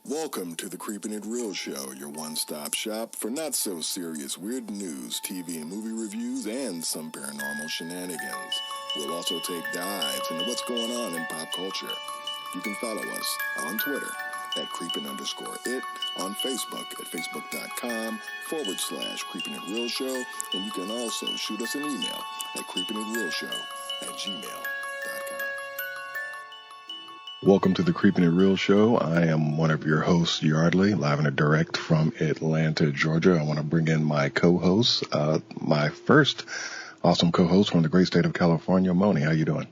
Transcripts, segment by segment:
Welcome to the Creepin' It Real Show, your one-stop shop for not-so-serious weird news, TV and movie reviews, and some paranormal shenanigans. We'll also take dives into what's going on in pop culture. You can follow us on Twitter at creepin_it, on Facebook at facebook.com/creepinitrealshow, and you can also shoot us an email at creepinitrealshow@gmail.com. Welcome to the Creepin' It Real Show. I am one of your hosts, Yardley, live and direct from Atlanta, Georgia. I want to bring in my co-host, my first awesome co-host from the great state of California, Moni. How you doing?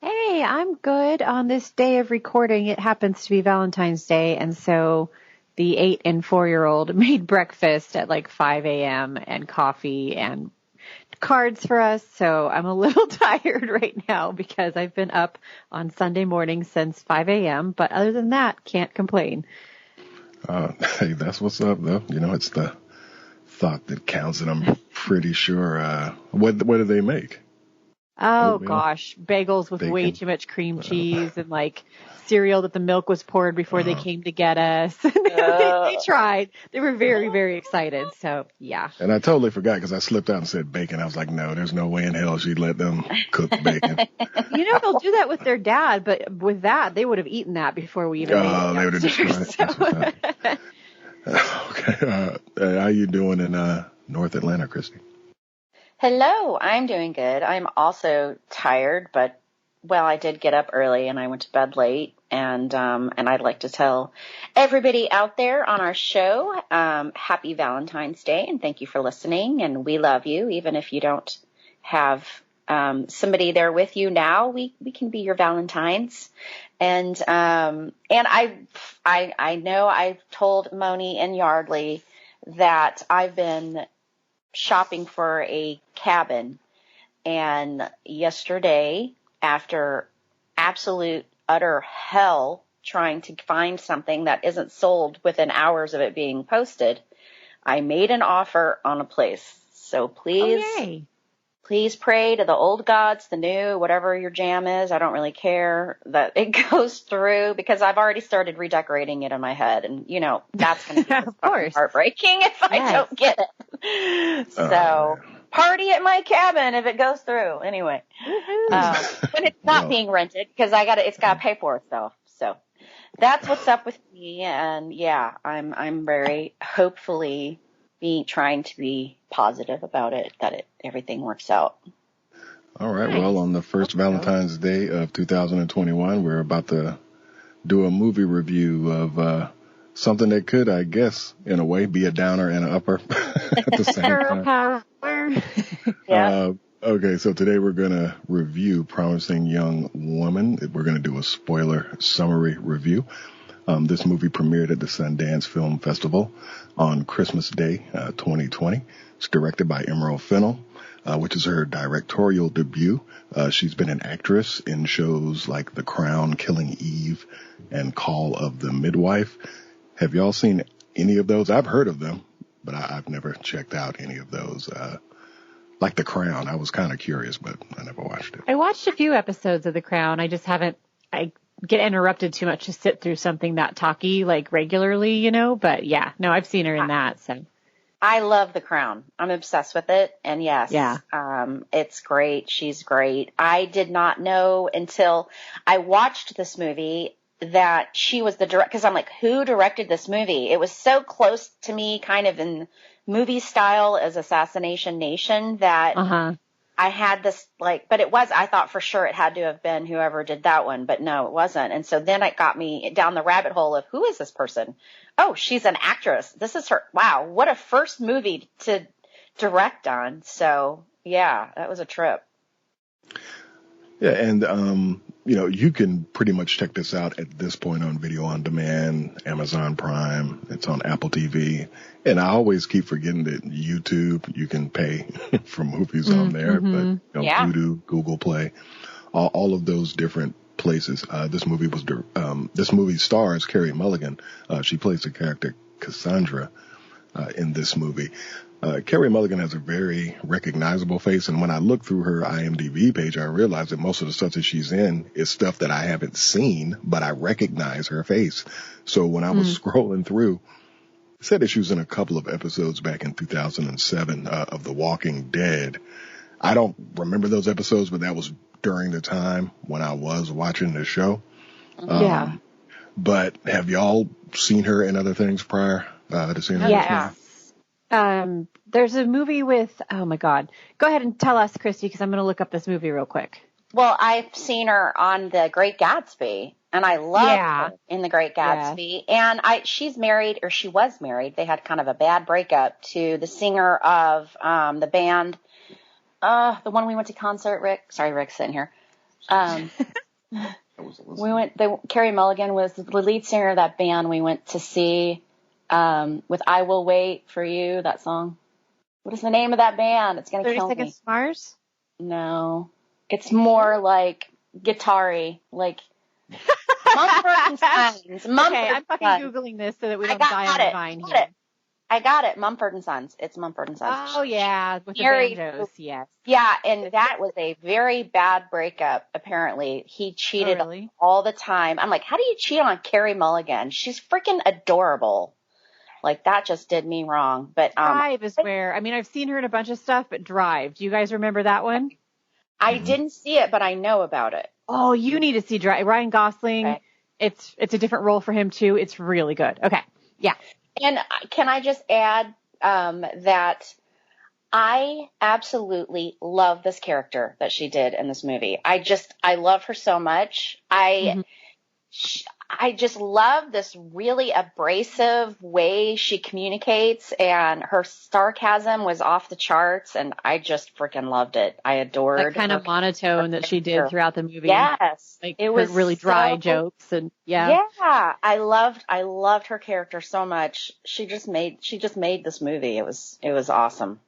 Hey, I'm good. On this day of recording, it happens to be Valentine's Day, and so the 8 and 4-year-old made breakfast at like 5 a.m. and coffee and cards for us, so I'm a little tired right now because I've been up on Sunday morning since 5 a.m., but other than that, can't complain. Hey, that's what's up, though. You know, it's the thought that counts, and I'm pretty sure, what do they make? Oh, gosh, bagels with way too much cream cheese and like cereal that the milk was poured before they came to get us. They tried. They were very, very excited. So, yeah. And I totally forgot because I slipped out and said bacon. I was like, no, there's no way in hell she'd let them cook bacon. You know, they'll do that with their dad, but with that, they would have eaten that before we even made it. They would have destroyed it. Okay. How you doing in North Atlanta, Christy? Hello, I'm doing good. I'm also tired, but, well, I did get up early and I went to bed late, and I'd like to tell everybody out there on our show, happy Valentine's Day, and thank you for listening, and we love you, even if you don't have somebody there with you now, we can be your Valentines. And I know I've told Moni and Yardley that I've been shopping for a cabin, and yesterday, after absolute utter hell trying to find something that isn't sold within hours of it being posted, I made an offer on a place. So please pray to the old gods, the new, whatever your jam is. I don't really care that it goes through, because I've already started redecorating it in my head. And, you know, that's going to be of course heartbreaking if I don't get it. So party at my cabin if it goes through. Anyway, when it's not being rented, because it's got to pay for itself. So that's what's up with me. And yeah, I'm very hopefully trying to be positive about it, that everything works out. All right. Nice. Well, on the first Valentine's Day of 2021, we're about to do a movie review of something that could, I guess, in a way, be a downer and an upper at the same time. Yeah. Okay, so today we're going to review Promising Young Woman. We're going to do a spoiler summary review. This movie premiered at the Sundance Film Festival on Christmas Day, 2020. It's directed by Emerald Fennell, which is her directorial debut. She's been an actress in shows like The Crown, Killing Eve, and Call of the Midwife. Have y'all seen any of those? I've heard of them, but I've never checked out any of those. Like The Crown, I was kind of curious, but I never watched it. I watched a few episodes of The Crown. I just haven't, I get interrupted too much to sit through something that talky, like regularly, you know, but yeah, no, I've seen her in that. So I love The Crown. I'm obsessed with it. And yes, it's great. She's great. I did not know until I watched this movie that she was the director, because I'm like, who directed this movie? It was so close to me, kind of in movie style as Assassination Nation, that I had this, like, but it was, I thought for sure it had to have been whoever did that one, but no, it wasn't. And so then it got me down the rabbit hole of, who is this person? Oh, she's an actress. This is her. Wow. What a first movie to direct on. So yeah, that was a trip. Yeah. And, you know, you can pretty much check this out at this point on video on demand, Amazon Prime. It's on Apple TV. And I always keep forgetting that YouTube, you can pay for movies on there, but you know, Vudu, Google Play, all of those different places. This movie stars Carey Mulligan. She plays the character Cassandra in this movie. Carey Mulligan has a very recognizable face, and when I look through her IMDb page, I realize that most of the stuff that she's in is stuff that I haven't seen, but I recognize her face. So when I was scrolling through, it said that she was in a couple of episodes back in 2007 of The Walking Dead. I don't remember those episodes, but that was during the time when I was watching the show. Yeah. But have y'all seen her in other things prior to seeing her? Yes. There's a movie with, oh my God. Go ahead and tell us, Christy, because I'm going to look up this movie real quick. Well, I've seen her on The Great Gatsby, and I love her in The Great Gatsby. Yeah. And she was married. They had kind of a bad breakup to the singer of the band, the one we went to concert, Rick. Sorry, Rick's sitting here. Carey Mulligan was the lead singer of that band we went to see with I Will Wait for You, that song. What is the name of that band? It's going to kill me. 30 Seconds to Mars? No. It's more like guitar-y, like Mumford & Sons. Okay, I'm fucking Googling this so that we don't die on the vine here. I got it. Mumford & Sons. It's Mumford & Sons. Oh, yeah, with the banjos, yes. Yeah, and that was a very bad breakup, apparently. He cheated all the time. I'm like, how do you cheat on Carey Mulligan? She's freaking adorable. Like, that just did me wrong. But Drive is where, I mean, I've seen her in a bunch of stuff, but Drive. Do you guys remember that one? I didn't see it, but I know about it. Oh, you need to see Drive. Ryan Gosling. Okay. It's a different role for him, too. It's really good. Okay. Yeah. And can I just add that I absolutely love this character that she did in this movie. I love her so much. I just love this really abrasive way she communicates, and her sarcasm was off the charts, and I just freaking loved it. I adored that kind of monotone that she did throughout the movie. Yes. Like it was really dry jokes and Yeah, I loved her character so much. She just made this movie. It was awesome.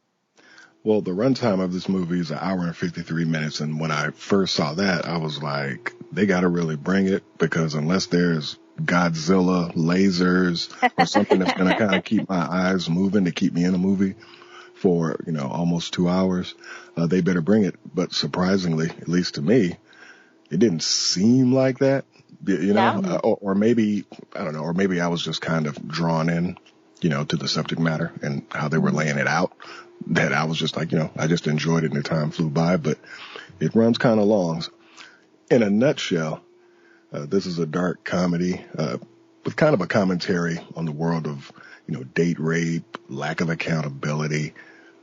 Well, the runtime of this movie is 1 hour and 53 minutes. And when I first saw that, I was like, they got to really bring it, because unless there's Godzilla, lasers, or something that's going to kind of keep my eyes moving to keep me in a movie for, almost 2 hours, they better bring it. But surprisingly, at least to me, it didn't seem like that, or maybe, I don't know, or maybe I was just kind of drawn in, to the subject matter and how they were laying it out. That I was just like, I just enjoyed it and the time flew by, but it runs kind of long. In a nutshell, this is a dark comedy with kind of a commentary on the world of, date rape, lack of accountability,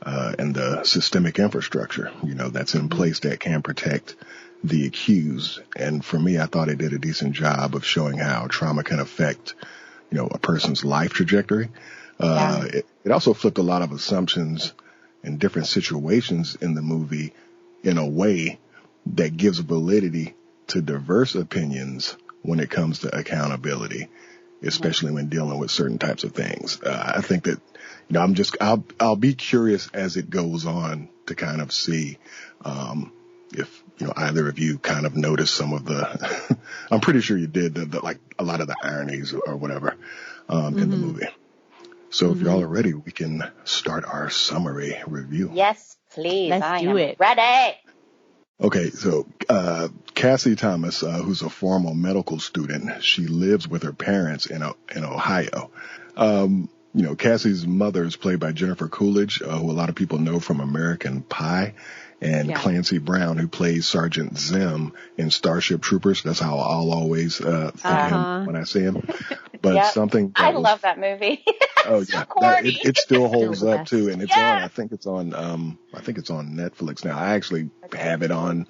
and the systemic infrastructure, that's in place that can protect the accused. And for me, I thought it did a decent job of showing how trauma can affect, a person's life trajectory. It also flipped a lot of assumptions in different situations in the movie in a way that gives validity to diverse opinions when it comes to accountability, especially when dealing with certain types of things. I think that, I'll be curious as it goes on to kind of see, if, either of you kind of noticed some of the, I'm pretty sure you did like a lot of the ironies or whatever, in the movie. So if y'all are ready, we can start our summary review. Yes, please. Let's do it. Ready. Okay, so Cassie Thomas, who's a former medical student, she lives with her parents in Ohio. Cassie's mother is played by Jennifer Coolidge, who a lot of people know from American Pie, and Clancy Brown, who plays Sergeant Zim in Starship Troopers. That's how I'll always think of him when I see him. But something I love that movie. Oh yeah, it still holds up too, and it's on. I think it's on Netflix now. I actually have it on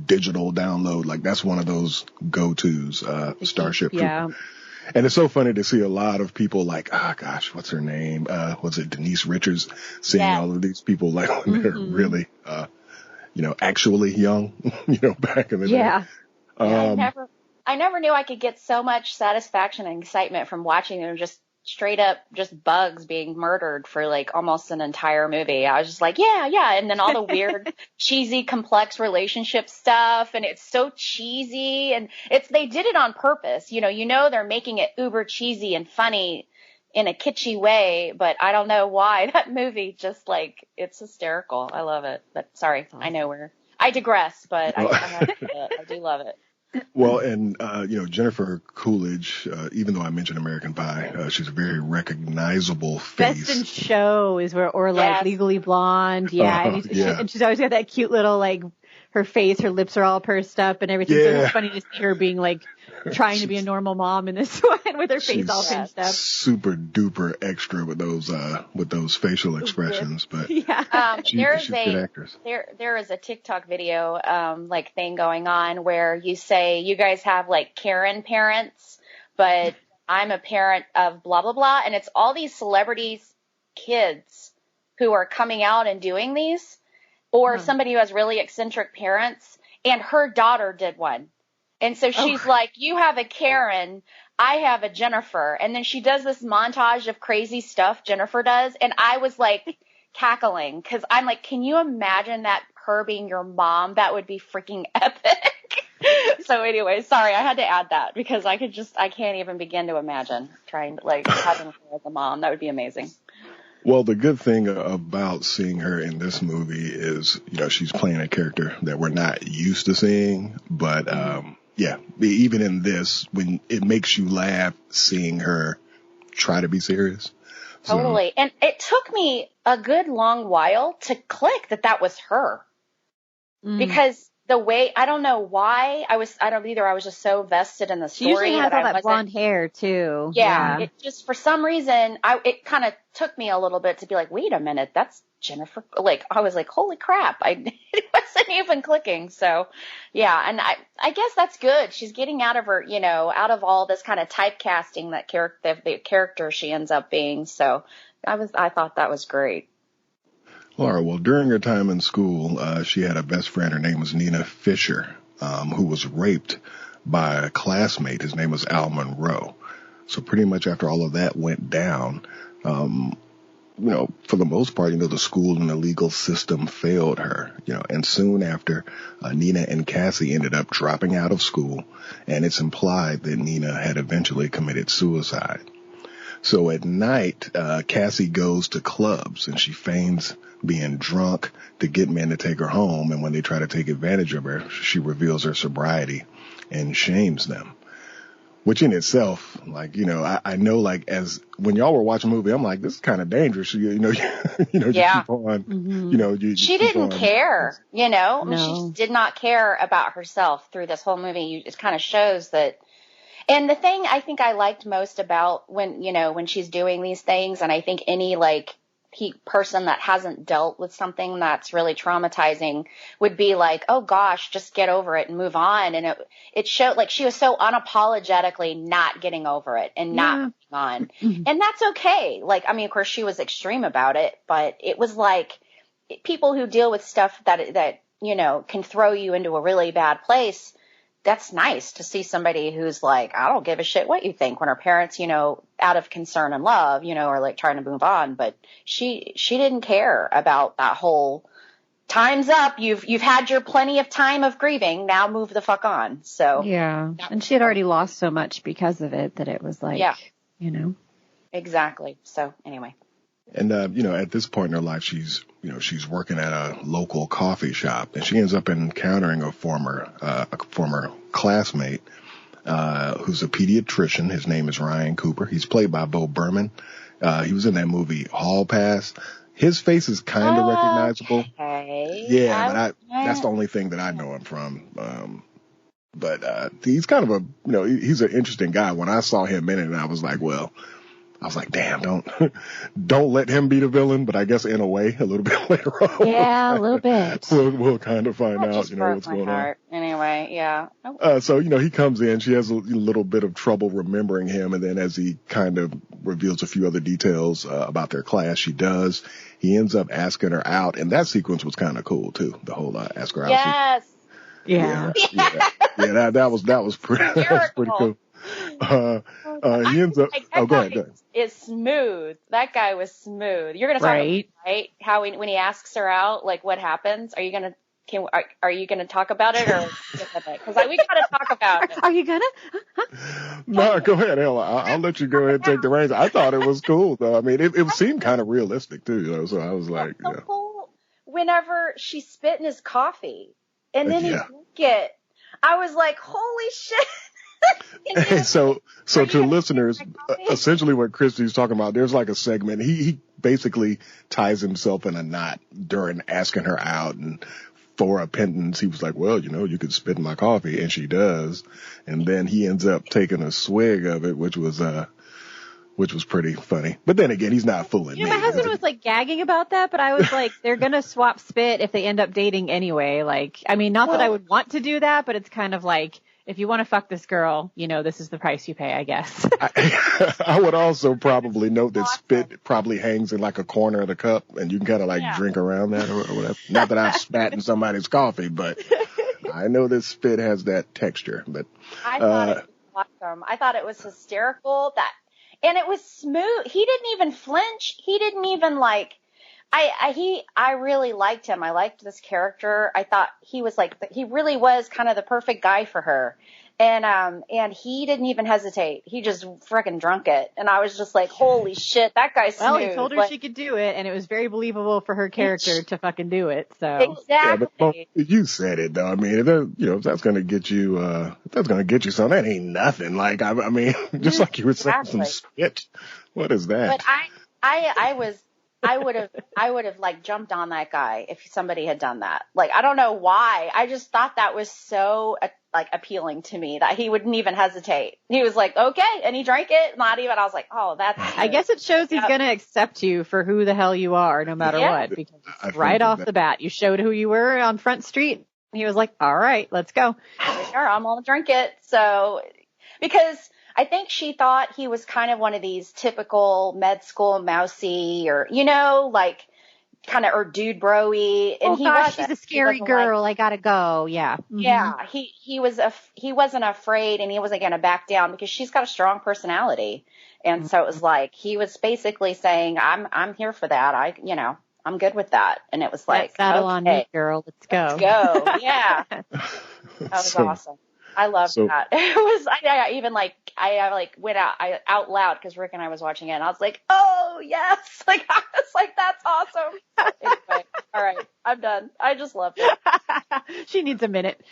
digital download. Like that's one of those go-tos. Starship Troopers. And it's so funny to see a lot of people like, what's her name? Was it Denise Richards? Seeing all of these people like when they're really, actually young, back in the day. I never knew I could get so much satisfaction and excitement from watching them just straight up just bugs being murdered for like almost an entire movie. I was just like, yeah. And then all the weird, cheesy, complex relationship stuff. And it's so cheesy. And they did it on purpose. They're making it uber cheesy and funny in a kitschy way, but I don't know why that movie just like, it's hysterical. I love it. But sorry, I know I digress, but Well, I do love it. well, and Jennifer Coolidge, even though I mentioned American Pie, she's a very recognizable face. Best in Show is or like Yes. Legally Blonde. Yeah. And she's always got that cute little, like, her face, her lips are all pursed up and everything. So it's funny to see her being like trying to be a normal mom in this one with her face all pinched up. Super duper extra with those facial expressions, but she's a good actress. There is a TikTok video like thing going on where you say you guys have like Karen parents, but I'm a parent of blah blah blah, and it's all these celebrities' kids who are coming out and doing these. Or somebody who has really eccentric parents, and her daughter did one. And so she's like, you have a Karen, I have a Jennifer. And then she does this montage of crazy stuff Jennifer does. And I was like cackling because I'm like, can you imagine that her being your mom? That would be freaking epic. So anyway, sorry, I had to add that because I can't even begin to imagine trying to like having her as a mom. That would be amazing. Well, the good thing about seeing her in this movie is, she's playing a character that we're not used to seeing. But, even in this, when it makes you laugh seeing her try to be serious. Totally. And it took me a good long while to click that was her. Because the way, I don't know why I don't either. I was just so vested in the story. She usually has all that blonde hair too. Yeah. It just, for some reason, it kind of took me a little bit to be like, wait a minute, that's Jennifer. Like, I was like, holy crap. It wasn't even clicking. So yeah. And I guess that's good. She's getting out of her, out of all this kind of typecasting that the character she ends up being. So I thought that was great. Laura, well, during her time in school, she had a best friend. Her name was Nina Fisher, who was raped by a classmate. His name was Al Monroe. So pretty much after all of that went down, for the most part, the school and the legal system failed her, and soon after, Nina and Cassie ended up dropping out of school, and it's implied that Nina had eventually committed suicide. So at night, Cassie goes to clubs and she feigns being drunk to get men to take her home. And when they try to take advantage of her, she reveals her sobriety and shames them. Which in itself, like, I know, like, as when y'all were watching the movie, I'm like, this is kind of dangerous. You keep on, she didn't care, I mean, she just did not care about herself through this whole movie. It kind of shows that. And the thing I think I liked most about when she's doing these things, and I think any like person that hasn't dealt with something that's really traumatizing would be like, oh gosh, just get over it and move on. And it showed like she was so unapologetically not getting over it and not moving on. And that's okay. Like, I mean, of course she was extreme about it, but it was like people who deal with stuff that can throw you into a really bad place. That's nice to see somebody who's like, I don't give a shit what you think, when her parents, out of concern and love, are like trying to move on. But she didn't care about that whole time's up. You've had your plenty of time of grieving. Now move the fuck on. So yeah. And she had already lost so much because of it that it was like, Exactly. So anyway. And, at this point in her life, she's working at a local coffee shop, and she ends up encountering a former classmate, who's a pediatrician. His name is Ryan Cooper. He's played by Bo Berman. He was in that movie Hall Pass. His face is kind of recognizable. Okay. Yeah, but that's the only thing that I know him from. But he's kind of he's an interesting guy. When I saw him in it, I was like, damn, don't let him be the villain, but I guess in a way, a little bit later on. Yeah, a little bit. We'll kind of find out, what's going on. Anyway, yeah. So, he comes in, she has a little bit of trouble remembering him. And then as he kind of reveals a few other details about their class, she does. He ends up asking her out. And that sequence was kind of cool tol, the whole ask her out. Yes. Yeah. That was pretty cool. He ends up. Go ahead. Is smooth. That guy was smooth. You're gonna talk about, right? How when he asks her out, like what happens? Are you gonna Are you going to talk about it or because we got to talk about it? Are you gonna? No, go ahead. Hell, I'll let you go ahead and take the reins. I thought it was cool, though. I mean, it seemed kind of realistic, too, you know, so I was like, The whole, whenever she spit in his coffee and then he yeah. drank it, I was like, holy shit. Hey, so to gonna listeners, drink my coffee? essentially what Christy's talking about, there's like a segment. He basically ties himself in a knot during asking her out, and for a pittance, he was like, well, you know, you could spit in my coffee, and she does. And then he ends up taking a swig of it, which was pretty funny. But then again, he's not fooling me. My husband was like gagging about that, but I was like, they're going to swap spit if they end up dating anyway. Like, I mean, not that I would want to do that, but it's kind of like, if you want to fuck this girl, you know, this is the price you pay, I guess. I would also probably note that spit probably hangs in like a corner of the cup, and you can kind of like drink around that or whatever. Not that I've spat in somebody's coffee, but I know that spit has that texture. But I thought it was awesome. I thought it was hysterical and it was smooth. He didn't even flinch. He didn't even like. I really liked him. I liked this character. I thought he really was kind of the perfect guy for her. And he didn't even hesitate. He just freaking drunk it. And I was just like, holy shit, that guy's smooth. Well, he told her she could do it, and it was very believable for her character to fucking do it. So exactly. Yeah, but you said it though. I mean, if that's gonna get you, something, that ain't nothing. Like, I mean, just like you were saying, some spit. What is that? But I would have like jumped on that guy if somebody had done that. Like, I don't know why. I just thought that was so like appealing to me that he wouldn't even hesitate. He was like, okay. And he drank it. Not even, I was like, oh, that's, I guess it shows he's going to accept you for who the hell you are, no matter what, because right off the bat, you showed who you were on Front Street. And he was like, all right, let's go. Sure, I'm going to drink it. So, because I think she thought he was kind of one of these typical med school mousy or, you know, like kind of, or dude bro-y. And she's a scary girl. I gotta go. Yeah. Mm-hmm. Yeah. He wasn't afraid and he wasn't going to back down because she's got a strong personality. And so it was like, he was basically saying, I'm here for that. I'm good with that. And it was like, saddle on me, girl. Let's go. Let's go. Yeah. That was awesome. I loved that. It was, I went out loud because Rick and I was watching it and I was like, oh yes. Like, I was like, that's awesome. Anyway, all right. I'm done. I just loved it. She needs a minute.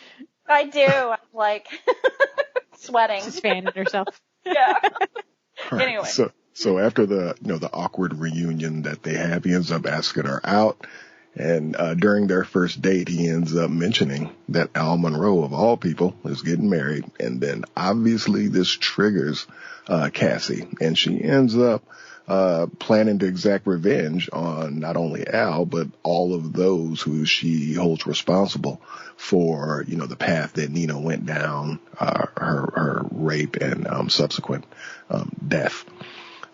I do. I'm like sweating. She's fanning herself. Yeah. Right. Anyway. So after the awkward reunion that they have, he ends up asking her out. And during their first date, he ends up mentioning that Al Monroe, of all people, is getting married. And then obviously this triggers Cassie. And she ends up planning to exact revenge on not only Al, but all of those who she holds responsible for, the path that Nina went down, her rape and subsequent death.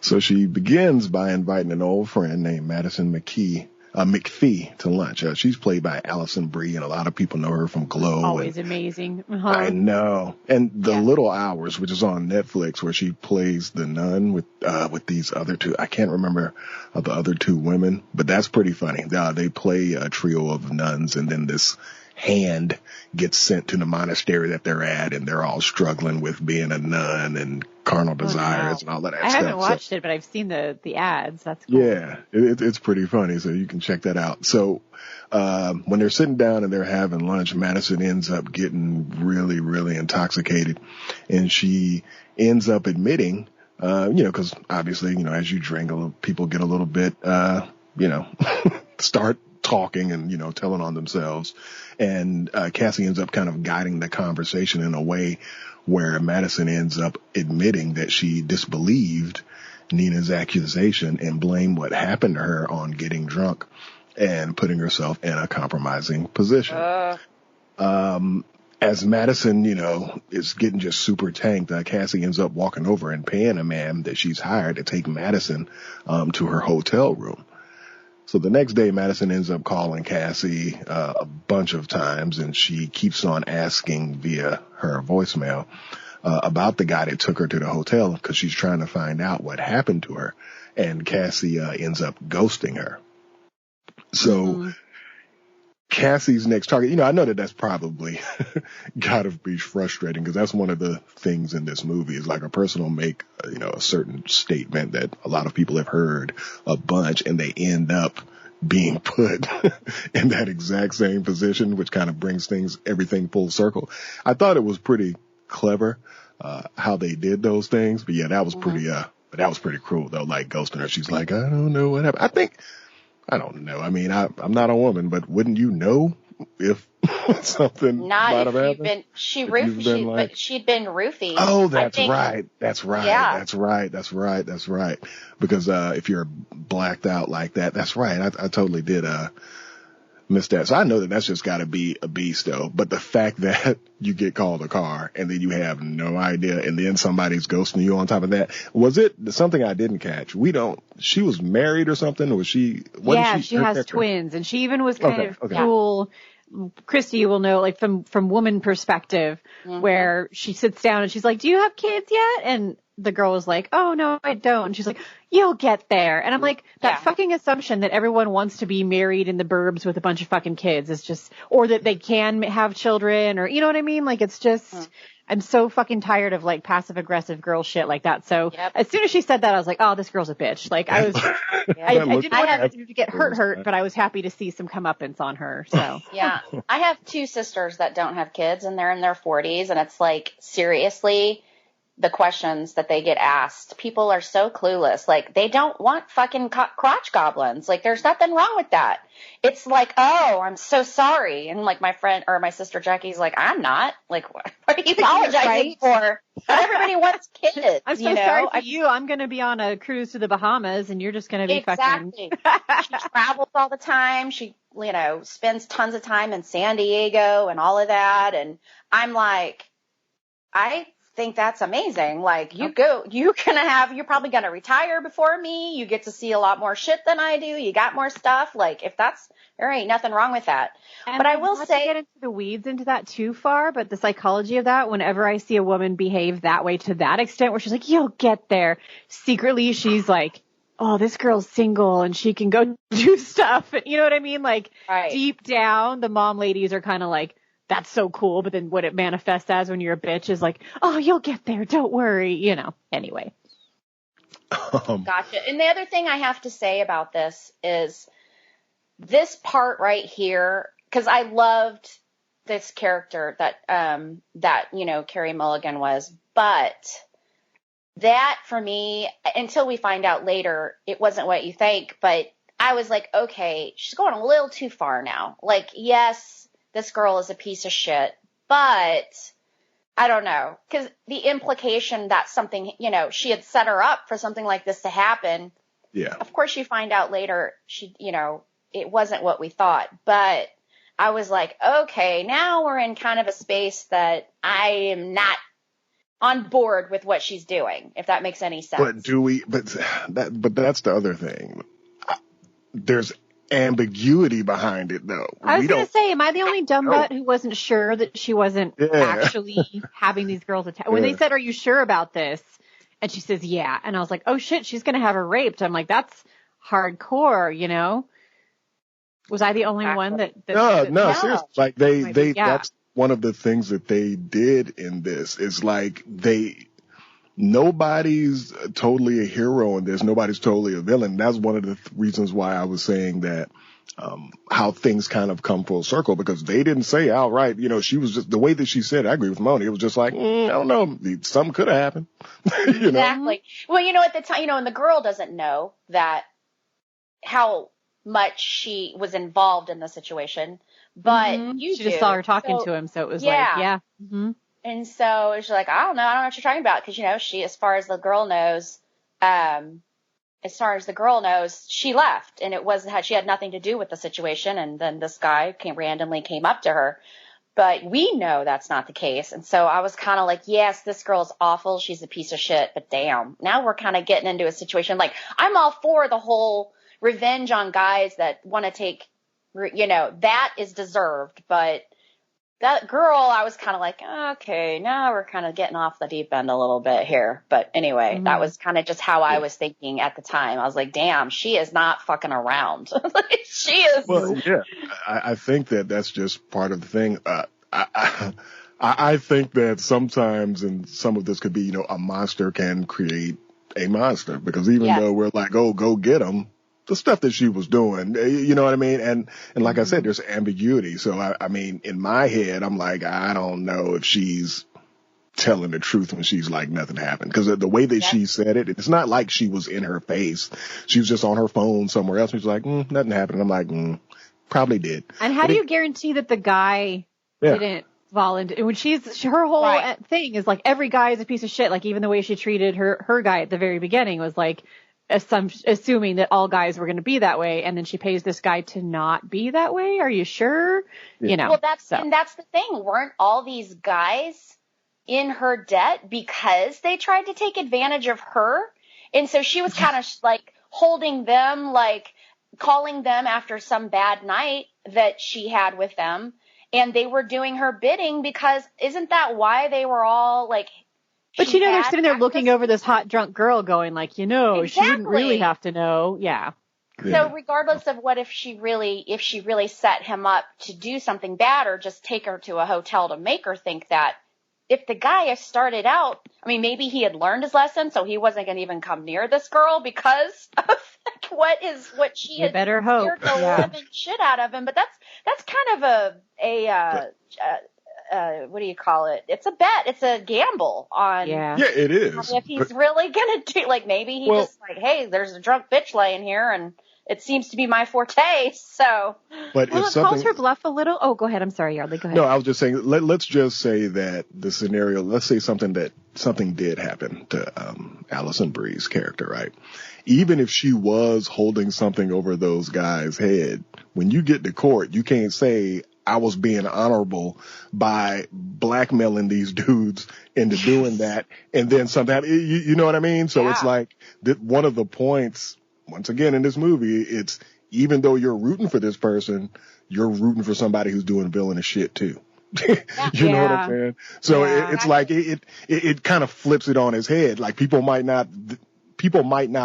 So she begins by inviting an old friend named Madison McPhee to lunch. She's played by Allison Brie, and a lot of people know her from Glow. Always amazing. Uh-huh. I know. And The Little Hours, which is on Netflix, where she plays the nun with these other two. I can't remember the other two women, but that's pretty funny. They play a trio of nuns, and then this hand gets sent to the monastery that they're at, and they're all struggling with being a nun and carnal desires and all of that stuff. I haven't watched it, but I've seen the ads. That's cool. Yeah, it's pretty funny, so you can check that out. So when they're sitting down and they're having lunch, Madison ends up getting really, really intoxicated, and she ends up admitting, because obviously, as you drink, people get a little bit, start talking and, telling on themselves. And Cassie ends up kind of guiding the conversation in a way where Madison ends up admitting that she disbelieved Nina's accusation and blamed what happened to her on getting drunk and putting herself in a compromising position. As Madison, is getting just super tanked, Cassie ends up walking over and paying a man that she's hired to take Madison to her hotel room. So the next day, Madison ends up calling Cassie a bunch of times, and she keeps on asking via her voicemail about the guy that took her to the hotel because she's trying to find out what happened to her. And Cassie ends up ghosting her. So Cassie's next target, I know that that's probably gotta be frustrating because that's one of the things in this movie is like a person will make, a certain statement that a lot of people have heard a bunch and they end up being put in that exact same position, which kind of brings everything full circle. I thought it was pretty clever, how they did those things. But yeah, that was pretty cruel though, like ghosting her. She's like, I don't know what happened. I don't know. I mean, I'm not a woman, but wouldn't you know if something might have happened? She'd been roofied. Oh, that's right. Yeah. That's right. Because, if you're blacked out like that, that's right. I totally did, miss that. So I know that that's just gotta be a beast though. But the fact that you get called a car and then you have no idea and then somebody's ghosting you on top of that. Was it something I didn't catch? She was married or something, or was she? She has twins, and she even was kind of cool. Christy, you will know, like from woman perspective, where she sits down and she's like, do you have kids yet? And the girl was like, oh no, I don't. And she's like, you'll get there. And I'm like, that fucking assumption that everyone wants to be married in the burbs with a bunch of fucking kids is just, or that they can have children, or you know what I mean? Like, it's just, I'm so fucking tired of like passive aggressive girl shit like that. So as soon as she said that, I was like, oh, this girl's a bitch. Like I was, I didn't want her to get hurt, but I was happy to see some comeuppance on her. So yeah, I have two sisters that don't have kids and they're in their 40s, and it's like, seriously, the questions that they get asked, people are so clueless. Like, they don't want fucking crotch goblins. Like, there's nothing wrong with that. It's like, oh, I'm so sorry. And like my friend or my sister Jackie's like, I'm not. Like, what are you apologizing for? But everybody wants kids. I'm so sorry for you. I'm going to be on a cruise to the Bahamas and you're just going to be fucking. She travels all the time. She, spends tons of time in San Diego and all of that. And I'm like, I think that's amazing. Like, you're probably going to retire before me. You get to see a lot more shit than I do. You got more stuff. Like, there ain't nothing wrong with that. And but I will say, not to get into the weeds into that too far, but the psychology of that, whenever I see a woman behave that way to that extent where she's like, you'll get there, secretly she's like, oh, this girl's single and she can go do stuff. You know what I mean? Like, deep down, the mom ladies are kind of like, that's so cool. But then what it manifests as when you're a bitch is like, oh, you'll get there. Don't worry. Anyway. Gotcha. And the other thing I have to say about this is this part right here, because I loved this character that Carey Mulligan was, but that for me, until we find out later, it wasn't what you think, but I was like, okay, she's going a little too far now. Like, yes, this girl is a piece of shit, but I don't know, because the implication that something, she had set her up for something like this to happen. Yeah. Of course, you find out later it wasn't what we thought, but I was like, okay, now we're in kind of a space that I am not on board with what she's doing, if that makes any sense. But that's the other thing. There's ambiguity behind it though. I was going to say, am I the only dumb butt who wasn't sure that she wasn't actually having these girls attack? When they said, are you sure about this? And she says, yeah. And I was like, oh shit, she's going to have her raped. I'm like, that's hardcore, Was I the only one that no, seriously. Like that's one of the things that they did in this is like nobody's totally a hero in this. Nobody's totally a villain. That's one of the reasons why I was saying that, how things kind of come full circle, because they didn't say outright, she was just the way that she said, I agree with Moni. It was just like, I don't know. Something could have happened. Exactly. Well, at the time, and the girl doesn't know that how much she was involved in the situation, but she just saw her talking to him. So it was Mm-hmm. And so she's like, I don't know what you're talking about. Cause she, as far as the girl knows, she left, and she had nothing to do with the situation. And then this guy randomly came up to her, but we know that's not the case. And so I was kind of like, yes, this girl's awful. She's a piece of shit, but damn, now we're kind of getting into a situation. Like, I'm all for the whole revenge on guys that want to take, that is deserved, but that girl, I was kind of like, okay, now we're kind of getting off the deep end a little bit here. But anyway, that was kind of just how I was thinking at the time. I was like, damn, she is not fucking around. She is. Well, yeah, I think that's just part of the thing. I think that sometimes, and some of this could be, a monster can create a monster, because even though we're like, oh, go get him, the stuff that she was doing, you know what I mean? And like I said, there's ambiguity. So I mean, in my head, I'm like, I don't know if she's telling the truth when she's like, nothing happened. Because the way that she said it, it's not like she was in her face. She was just on her phone somewhere else. She's like, nothing happened. I'm like, probably did. And how do you guarantee that the guy didn't volunteer? When her whole thing is like, every guy is a piece of shit. Like, even the way she treated her guy at the very beginning was like, assuming that all guys were going to be that way, and then she pays this guy to not be that way. Are you sure? Yeah. Well, that's the thing. Weren't all these guys in her debt because they tried to take advantage of her? And so she was kind of like holding them, like calling them after some bad night that she had with them, and they were doing her bidding, because isn't that why they were all like? But they're sitting there looking over this hot drunk girl going like, she wouldn't really have to know. Yeah. So regardless of if she really set him up to do something bad, or just take her to a hotel to make her think that, if the guy started out, I mean, maybe he had learned his lesson, so he wasn't going to even come near this girl because of what she had better hope. scared the living shit out of him. But that's kind of what do you call it? It's a bet. It's a gamble on. Yeah, it is. If he's really going to do, like, maybe he just like, hey, there's a drunk bitch laying here, and it seems to be my forte. So, but it calls her bluff a little. Oh, go ahead. I'm sorry, Yardley. Go ahead. No, I was just saying. Let's just say that the scenario. Let's say something did happen to Alison Brie's character, right? Even if she was holding something over those guys' head, when you get to court, you can't say, I was being honorable by blackmailing these dudes into doing that, and then something. You know what I mean? So it's like one of the points. Once again, in this movie, it's even though you're rooting for this person, you're rooting for somebody who's doing villainous shit too. You know what I'm saying? So it's like it kind of flips it on his head. Like, people might not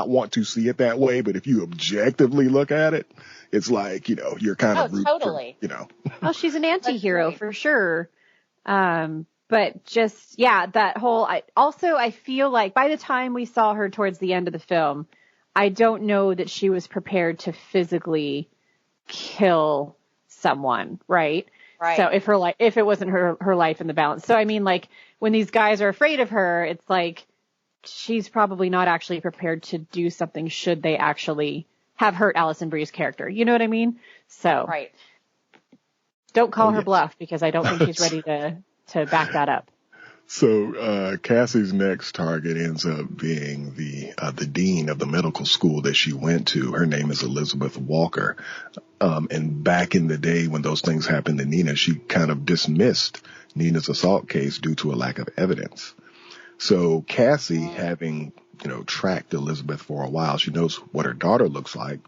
want to see it that way, but if you objectively look at it, it's like, you're kind of rooting totally. For, Well, she's an anti-hero for sure. But just, that whole, I feel like by the time we saw her towards the end of the film, I don't know that she was prepared to physically kill someone, right? Right. So if it wasn't her life in the balance. So I mean, like, when these guys are afraid of her, it's like she's probably not actually prepared to do something should they actually have hurt Alison Brie's character. You know what I mean? So don't call her bluff, because I don't think she's ready to back that up. So Cassie's next target ends up being the dean of the medical school that she went to. Her name is Elizabeth Walker. And back in the day when those things happened to Nina, she kind of dismissed Nina's assault case due to a lack of evidence. So Cassie, having tracked Elizabeth for a while, she knows what her daughter looks like.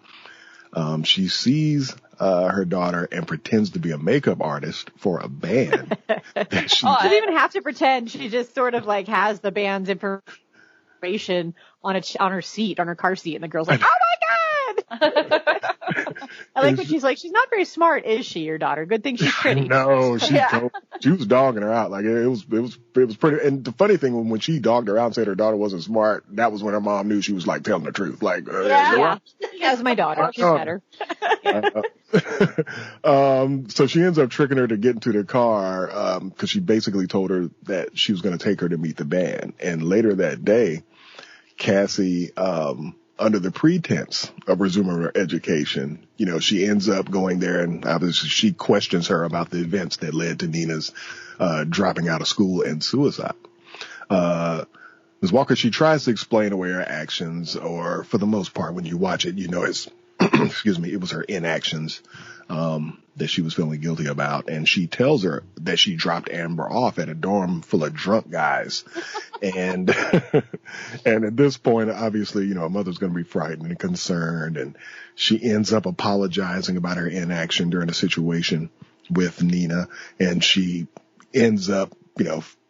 She sees her daughter and pretends to be a makeup artist for a band. She doesn't even have to pretend. She just sort of like has the band's information on her seat, on her car seat, and the girl's like, "Oh my god!" I like when she's like, "She's not very smart, is she, your daughter? Good thing she's pretty." No, she was dogging her out. Like, it was pretty. And the funny thing, when she dogged her out and said her daughter wasn't smart, that was when her mom knew she was like telling the truth. Like, that was my daughter. She's better. So she ends up tricking her to get into the car, because she basically told her that she was going to take her to meet the band. And later that day, Cassie, under the pretense of resuming her education, she ends up going there, and obviously she questions her about the events that led to Nina's dropping out of school and suicide. Ms. Walker, she tries to explain away her actions, or for the most part, when you watch it, it's it was her inactions that she was feeling guilty about. And she tells her that she dropped Amber off at a dorm full of drunk guys. And and at this point, obviously, a mother's going to be frightened and concerned. And she ends up apologizing about her inaction during a situation with Nina, and she ends up,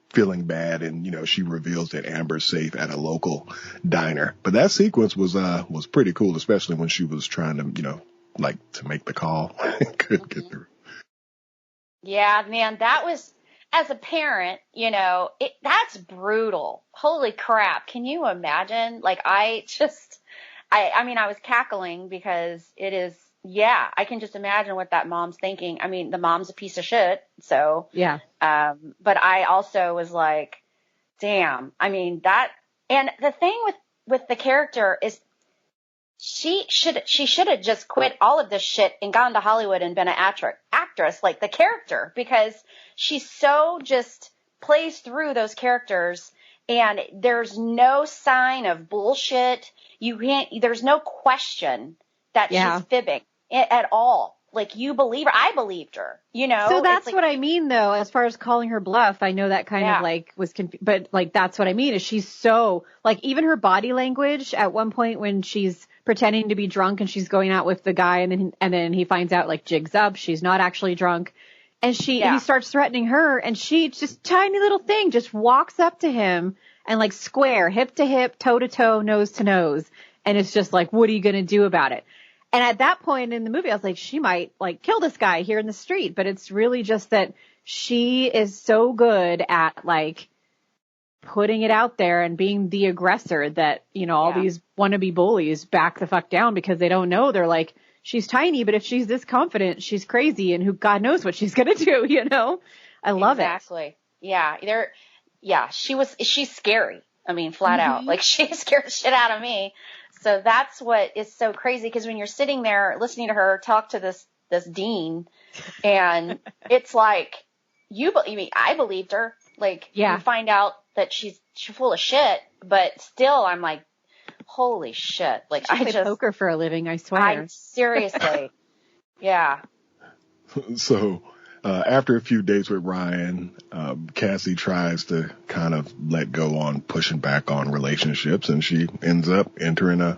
feeling bad, and she reveals that Amber's safe at a local diner. But that sequence was pretty cool, especially when she was trying to, like to make the call. Couldn't get through. Yeah, man, that was, as a parent, that's brutal. Holy crap. Can you imagine? Like, I mean, I was cackling because it is, yeah, I can just imagine what that mom's thinking. I mean, the mom's a piece of shit. So, Yeah. but I also was like, damn, I mean, and the thing with the character is she should have just quit all of this shit and gone to Hollywood and been an actress like the character, because she so just plays through those characters, and there's no sign of bullshit. There's no question that she's fibbing at all. Like, you believe her. I believed her, So that's like, what I mean, though, as far as calling her bluff. I know that kind of like was but like, that's what I mean is she's so, like, even her body language at one point when she's pretending to be drunk and she's going out with the guy, and then he finds out, like, jigs up, she's not actually drunk, and he starts threatening her, and she, just tiny little thing, just walks up to him and, like, square, hip to hip, toe to toe, nose to nose, and it's just like, what are you going to do about it? And at that point in the movie, I was like, she might, like, kill this guy here in the street. But it's really just that she is so good at, like, putting it out there and being the aggressor that, all these wannabe bullies back the fuck down, because they don't know. They're like, she's tiny, but if she's this confident, she's crazy, and who God knows what she's going to do, I love it. Exactly. Yeah. She's scary. I mean, flat out. Like, she scared the shit out of me. So that's what is so crazy, because when you're sitting there listening to her talk to this dean, and it's like, I believed her. Like, you find out that she's full of shit, but still, I'm like, holy shit. Like, I play poker for a living, I swear. Seriously. Yeah. So, after a few dates with Ryan, Cassie tries to kind of let go on pushing back on relationships, and she ends up entering a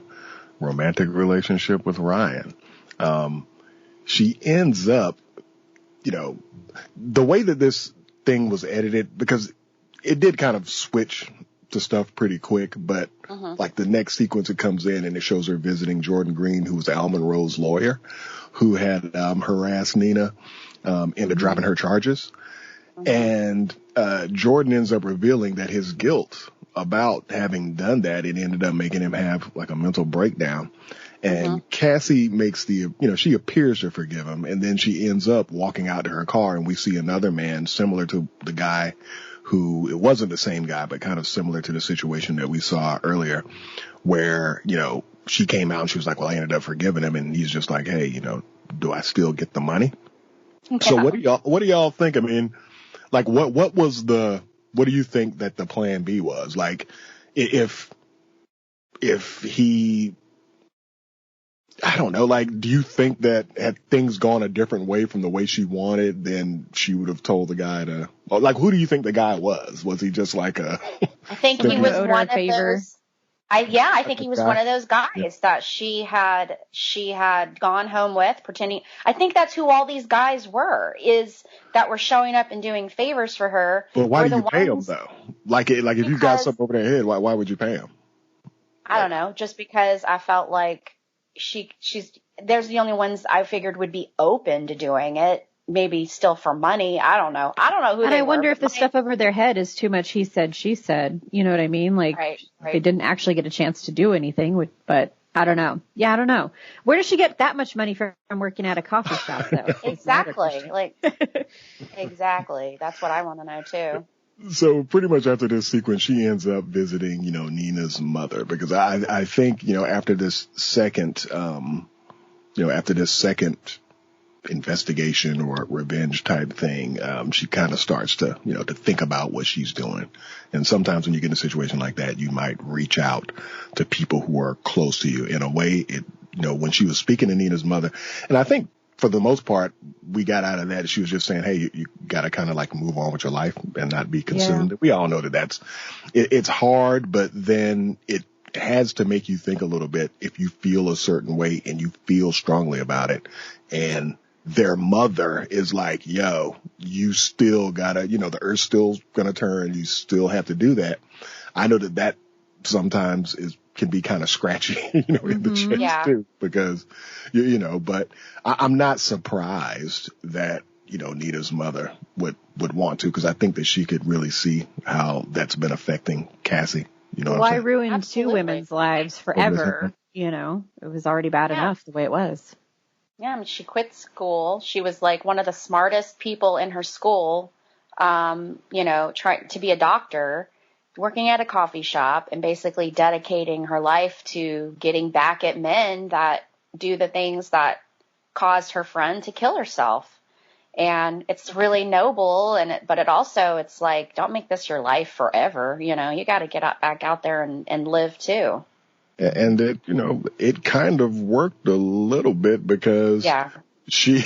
romantic relationship with Ryan. She ends up, the way that this thing was edited, because it did kind of switch to stuff pretty quick, but like the next sequence, it comes in and it shows her visiting Jordan Green, who was Al Monroe's lawyer, who had harassed Nina into dropping her charges. And Jordan ends up revealing that his guilt about having done that, it ended up making him have like a mental breakdown. And Cassie makes she appears to forgive him, and then she ends up walking out to her car, and we see another man similar to the guy who, it wasn't the same guy, but kind of similar to the situation that we saw earlier, where, she came out and she was like, well, I ended up forgiving him. And he's just like, hey, do I still get the money? Yeah. So what do y'all think? I mean, like, what do you think that the plan B was? Like, if he, I don't know, like, do you think that had things gone a different way from the way she wanted, then she would have told the guy to, like, who do you think the guy was? Was he just like I think he was one of those. I think he was one of those guys that she had gone home with, pretending. I think that's who all these guys were, is that were showing up and doing favors for her. But why do you pay them, though? Like if you got something over their head, why would you pay them? I don't know, just because I felt like there's the only ones I figured would be open to doing it. Maybe still for money. I don't know who and they I wonder were, if the stuff over their head is too much he said, she said. You know what I mean? Like, right. They didn't actually get a chance to do anything, but I don't know. Yeah, I don't know. Where does she get that much money from working at a coffee shop, though? Exactly. Exactly. That's what I want to know, too. So pretty much after this sequence, she ends up visiting, Nina's mother, because I think, after this second, investigation or revenge type thing, she kind of starts to think about what she's doing. And sometimes when you get in a situation like that, you might reach out to people who are close to you. In a way, when she was speaking to Nina's mother, and I think for the most part, we got out of that. She was just saying, hey, you got to kind of like move on with your life and not be consumed. Yeah. We all know that it's hard, but then it has to make you think a little bit if you feel a certain way and you feel strongly about it. And their mother is like, yo, you still gotta, the earth's still gonna turn. You still have to do that. I know that sometimes can be kind of scratchy, in the chest too, because, but I'm not surprised that, Nina's mother would want to, because I think that she could really see how that's been affecting Cassie. Why ruin two women's lives forever? It was already bad enough the way it was. Yeah, I mean, she quit school. She was like one of the smartest people in her school, trying to be a doctor, working at a coffee shop, and basically dedicating her life to getting back at men that do the things that caused her friend to kill herself. And it's really noble, but it's like, don't make this your life forever. You got to get back out there and live too. And it, it kind of worked a little bit because she,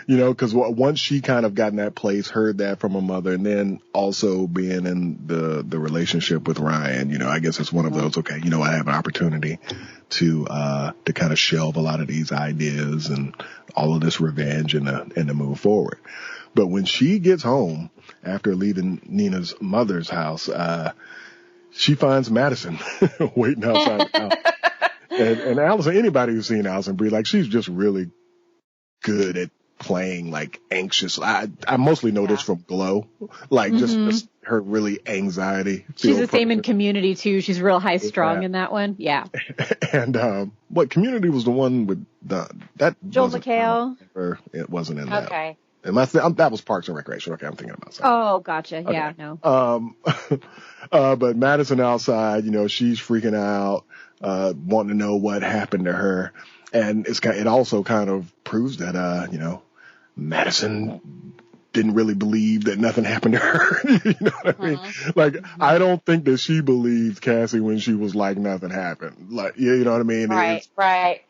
because once she kind of got in that place, heard that from her mother, and then also being in the relationship with Ryan, I guess it's one of those, okay, I have an opportunity to kind of shelve a lot of these ideas and all of this revenge and to move forward. But when she gets home after leaving Nina's mother's house, she finds Madison waiting outside the house. And Allison, anybody who's seen Allison Brie, like, she's just really good at playing like anxious. I mostly know this from Glow, like just her really anxiety. She's the same in Community too. She's real high strung in that one. Yeah. And what Community was the one with that Joel McHale? It wasn't in that. Okay. And that was Parks and Recreation. Okay, I'm thinking about something. Oh, gotcha. Okay. Yeah, no. But Madison outside, she's freaking out, wanting to know what happened to her. And it also kind of proves that, Madison didn't really believe that nothing happened to her. You know what I mean? Like, I don't think that she believed Cassie when she was like, nothing happened. Like, you know what I mean? Right.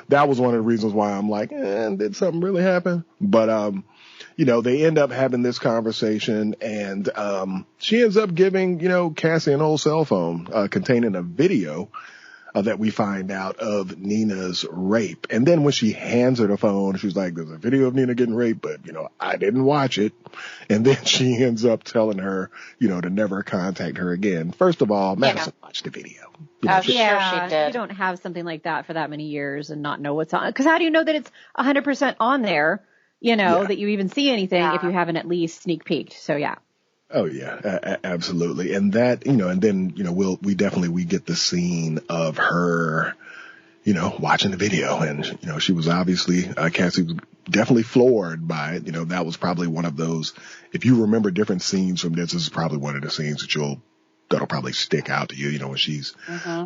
That was one of the reasons why I'm like, did something really happen? But, they end up having this conversation, and she ends up giving, Cassie an old cell phone containing a video that we find out of Nina's rape. And then when she hands her the phone, she's like, there's a video of Nina getting raped, but, I didn't watch it. And then she ends up telling her, to never contact her again. First of all, Madison watched the video. Sure she did. You don't have something like that for that many years and not know what's on. Because how do you know that it's 100% on there, that you even see anything if you haven't at least sneak peeked? So, yeah. Oh yeah, absolutely. And that, and then, we get the scene of her, watching the video, and, she was obviously, Cassie was definitely floored by it. That was probably one of those, if you remember different scenes from this is probably one of the scenes that'll probably stick out to you, when she's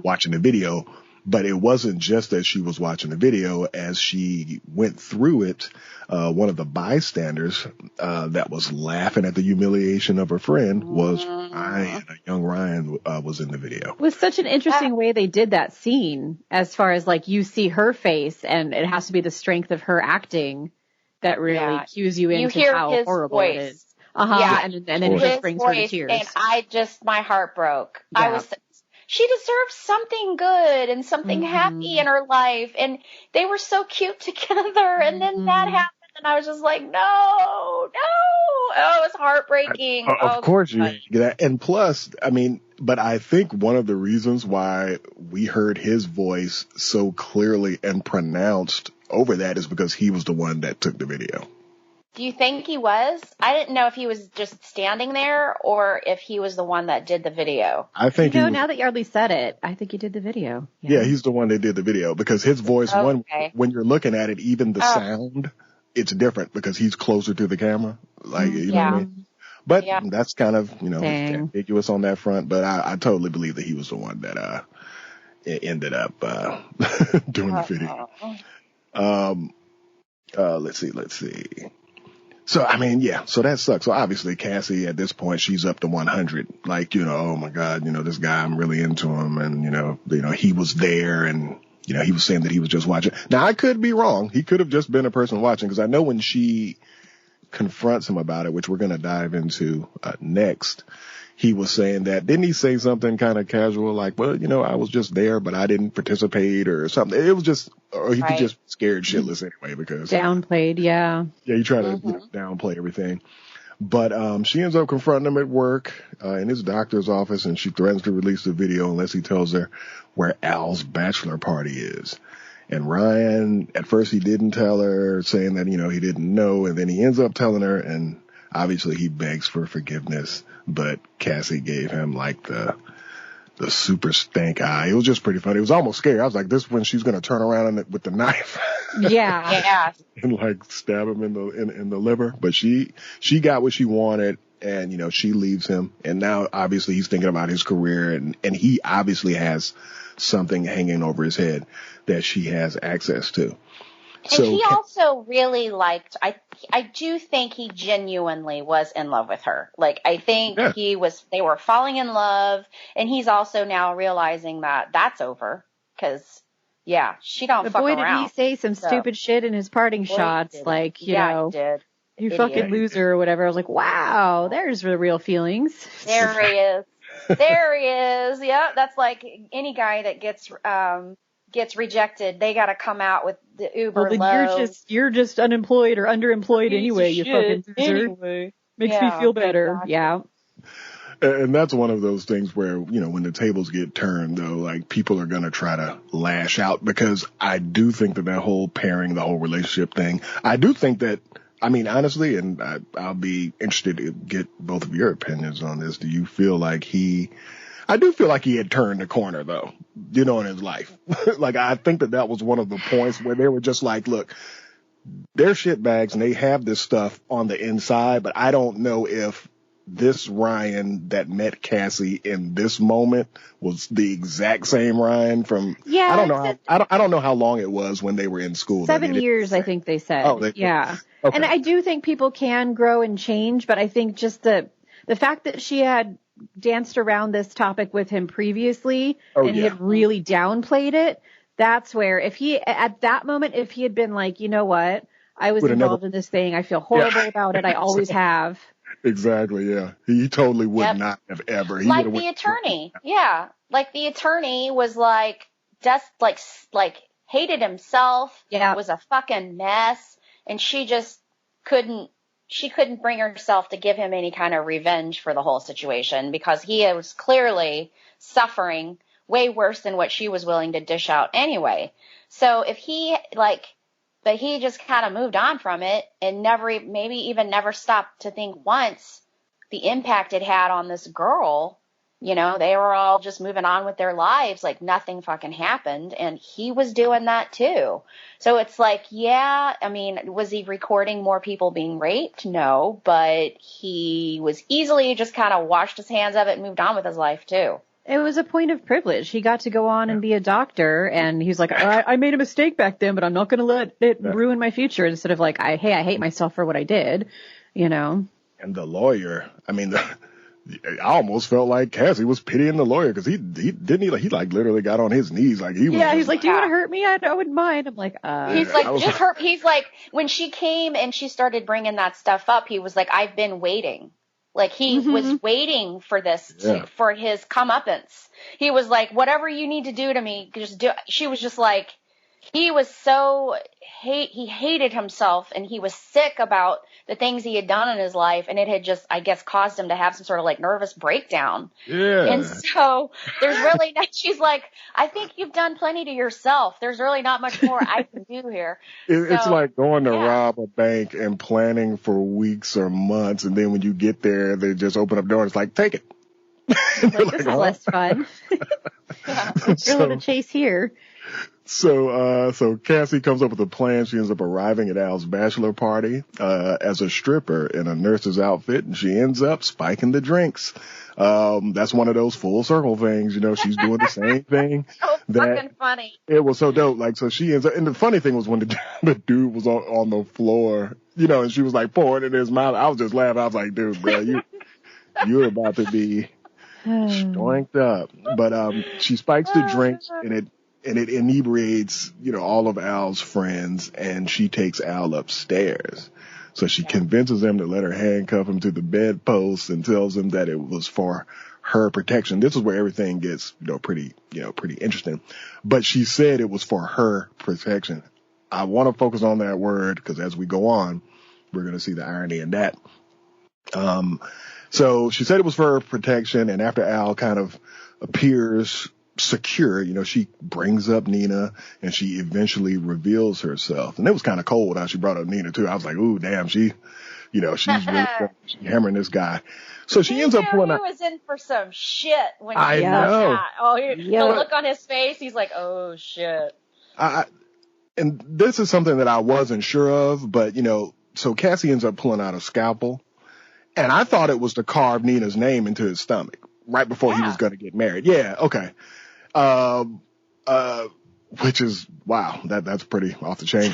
watching the video. But it wasn't just that she was watching the video. As she went through it, one of the bystanders that was laughing at the humiliation of her friend was Ryan. Young Ryan was in the video. It was such an interesting way they did that scene, as far as like you see her face, and it has to be the strength of her acting that really cues you into how horrible it is. And then it just brings her to tears. And my heart broke. Yeah. She deserves something good and something happy in her life. And they were so cute together. And then that happened. And I was just like, no. Oh, it was heartbreaking. Of course you get that. And plus, but I think one of the reasons why we heard his voice so clearly and pronounced over that is because he was the one that took the video. Do you think he was? I didn't know if he was just standing there or if he was the one that did the video. I think now that Yardley said it, I think he did the video. Yeah, he's the one that did the video, because his voice, when you're looking at it, even the sound, it's different because he's closer to the camera. Like, you know what I mean? But that's kind of, ambiguous on that front. But I totally believe that he was the one that ended up doing the video. Let's see. So, so that sucks. So obviously Cassie at this point, she's up to 100. Like, oh my God, this guy, I'm really into him. And, he was there, and, he was saying that he was just watching. Now I could be wrong. He could have just been a person watching, because I know when she confronts him about it, which we're going to dive into next, he was saying that, didn't he say something kind of casual like, well, I was just there, but I didn't participate or something. It was just, or he just scared shitless anyway because downplayed. Yeah. Yeah. He tried to downplay everything. But she ends up confronting him at work in his doctor's office, and she threatens to release the video unless he tells her where Al's bachelor party is. And Ryan, at first he didn't tell her, saying that, he didn't know, and then he ends up telling her, and obviously he begs for forgiveness, but Cassie gave him like the super stank eye. It was just pretty funny. It was almost scary. I was like, this is when she's going to turn around with the knife. Yeah. And like stab him in the liver. But she got what she wanted, and she leaves him. And now obviously he's thinking about his career, and he obviously has something hanging over his head that she has access to. And he also really liked, I do think he genuinely was in love with her. Like, I think they were falling in love, and he's also now realizing that that's over. Cause she don't fuck around. Boy, did he say some stupid shit in his parting shots. Like, he did. You fucking loser or whatever. I was like, wow, there's the real feelings. There he is. There he is. Yeah. That's like any guy that gets rejected, they got to come out with the uber low. You're just unemployed or underemployed anyway, you fucking loser. Anyway. Makes me feel better. Exactly. Yeah. And that's one of those things where, when the tables get turned, though, like people are going to try to lash out, because I do think that whole pairing, the whole relationship thing, I do think that, I mean, honestly, and I'll be interested to get both of your opinions on this. Do you feel like I do feel like he had turned the corner, though, in his life. Like, I think that was one of the points where they were just like, look, they're shitbags and they have this stuff on the inside, but I don't know if this Ryan that met Cassie in this moment was the exact same Ryan from, I don't know how long it was when they were in school. 7 years, I think they said. Yeah. Okay. And I do think people can grow and change, but I think just the fact that she had danced around this topic with him previously and he had really downplayed it, that's where if he had been like, you know what, I was involved in this thing, I feel horrible about it, I always have. Exactly, yeah. He totally would not have ever. He like the attorney. Yeah. Like the attorney was like, just like hated himself. Yeah. Was a fucking mess. And she just couldn't bring herself to give him any kind of revenge for the whole situation, because he was clearly suffering way worse than what she was willing to dish out anyway. So if but he just kind of moved on from it and maybe even never stopped to think once the impact it had on this girl. They were all just moving on with their lives like nothing fucking happened. And he was doing that too. So it's like, I mean, was he recording more people being raped? No, but he was easily just kind of washed his hands of it and moved on with his life too. It was a point of privilege. He got to go on and be a doctor, and he's like, I made a mistake back then, but I'm not going to let it ruin my future. Instead of like, I hate myself for what I did, And the lawyer, I mean, I almost felt like Cassie was pitying the lawyer, because he like literally got on his knees, like he was. Yeah, he's like, do you want to hurt me? I wouldn't mind. I'm like, He's like, just hurt. He's like, when she came and she started bringing that stuff up, he was like, I've been waiting. Like he was waiting for this, for his comeuppance. He was like, whatever you need to do to me, just do. She was just like, he was he hated himself, and he was sick about the things he had done in his life, and it had just, I guess, caused him to have some sort of like nervous breakdown. Yeah. And so there's really not, she's like, I think you've done plenty to yourself. There's really not much more I can do here. It's like going to rob a bank and planning for weeks or months, and then when you get there, they just open up doors, like, take it. Like, this is less fun. What's your little chase here? So Cassie comes up with a plan. She ends up arriving at Al's bachelor party, as a stripper in a nurse's outfit, and she ends up spiking the drinks. That's one of those full circle things, she's doing the same thing. Fucking funny. It was so dope. Like, so she ends up, and the funny thing was when the dude was on the floor, and she was like pouring it in his mouth. I was just laughing. I was like, dude, bro, you're about to be stoinked up. But, she spikes the drinks, and it inebriates, all of Al's friends, and she takes Al upstairs. So she convinces him to let her handcuff him to the bedpost and tells him that it was for her protection. This is where everything gets, pretty interesting. But she said it was for her protection. I want to focus on that word because as we go on, we're going to see the irony in that. So she said it was for her protection. And after Al kind of appears secure, she brings up Nina and she eventually reveals herself. And it was kind of cold how she brought up Nina too. I was like, ooh, damn, she's really hammering this guy. So she ends up pulling out. He was in for some shit when I he know. that. Oh, the look on his face, he's like, oh shit. And this is something that I wasn't sure of, but so Cassie ends up pulling out a scalpel, and I thought it was to carve Nina's name into his stomach right before he was going to get married. Yeah, okay. Which is, wow, that's pretty off the chain.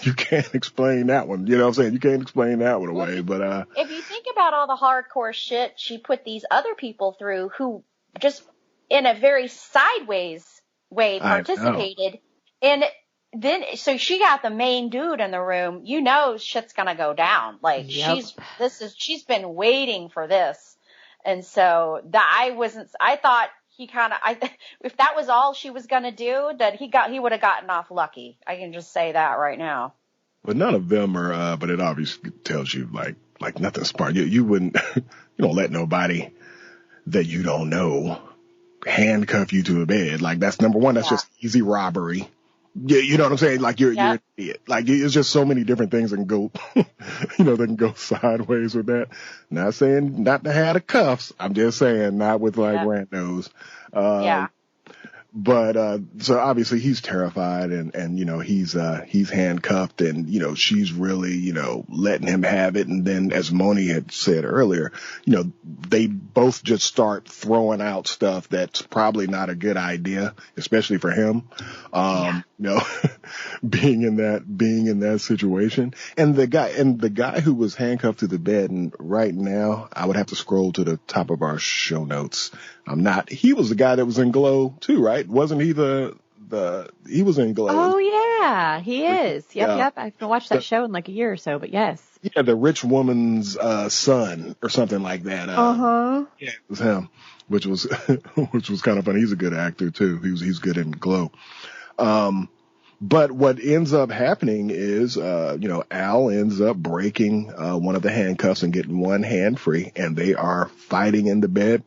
You can't explain that one. You know what I'm saying? You can't explain that one away. But if you think about all the hardcore shit she put these other people through who just in a very sideways way participated, and then so she got the main dude in the room, shit's gonna go down. Like she's been waiting for this. And so I thought if that was all she was going to do, that he would have gotten off lucky. I can just say that right now. But none of them are, but it obviously tells you like nothing smart. You wouldn't, you don't let nobody that you don't know handcuff you to a bed. Like that's number one. That's just easy robbery. Yeah, you know what I'm saying? Like you're an idiot. Like it's just so many different things that can go, that can go sideways with that. Not saying not to have the cuffs. I'm just saying not with randos. But so obviously he's terrified and he's handcuffed and she's really letting him have it. And then as Moni had said earlier, they both just start throwing out stuff that's probably not a good idea, especially for him. Being in that situation. And the guy who was handcuffed to the bed, and right now I would have to scroll to the top of our show notes. He was the guy that was in Glow too, right? Wasn't he he was in Glow? Oh yeah, he is. Yep. I haven't watched that show in like a year or so, but yes. Yeah, the rich woman's son or something like that. Yeah, it was him, which was kind of funny. He's a good actor too. He's good in Glow. But what ends up happening is, Al ends up breaking one of the handcuffs and getting one hand free, and they are fighting in the bed.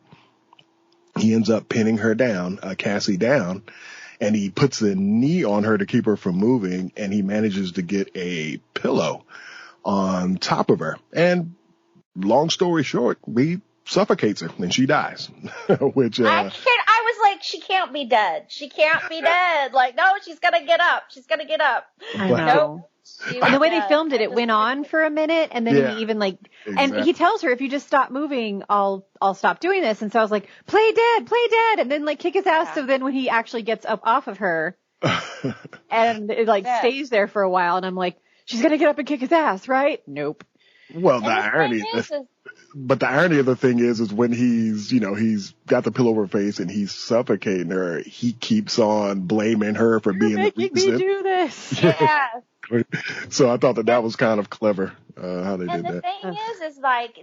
He ends up pinning her down, Cassie down, and he puts a knee on her to keep her from moving, and he manages to get a pillow on top of her. And long story short, he suffocates her, and she dies. Which I was like, she can't be dead. She can't be dead. Like, no, she's gonna get up. She's gonna get up. I know. Nope. And the way they filmed it went on for a minute, and then he even and he tells her, if you just stop moving, I'll stop doing this. And so I was like, play dead, and then kick his ass. So then when he actually gets up off of her, and it stays there for a while, and I'm like, she's gonna get up and kick his ass, right? Nope. Well, the irony of the thing is when he's got the pillow over her face and he's suffocating her, he keeps on blaming her for being making me do this. Yeah. So I thought that was kind of clever, how they did that. And the thing is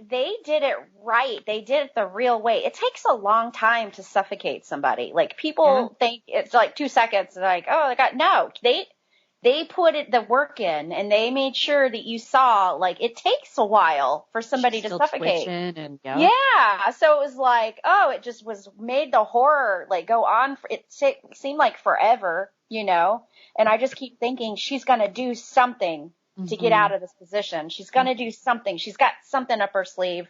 they did it right. They did it the real way. It takes a long time to suffocate somebody. Like people think it's like 2 seconds. Like, oh, they put the work in, and they made sure that you saw, it takes a while for somebody to suffocate. Yeah. So it was like, it just was made the horror, go on. It seemed like forever, and I just keep thinking she's going to do something to get out of this position. She's going to do something. She's got something up her sleeve.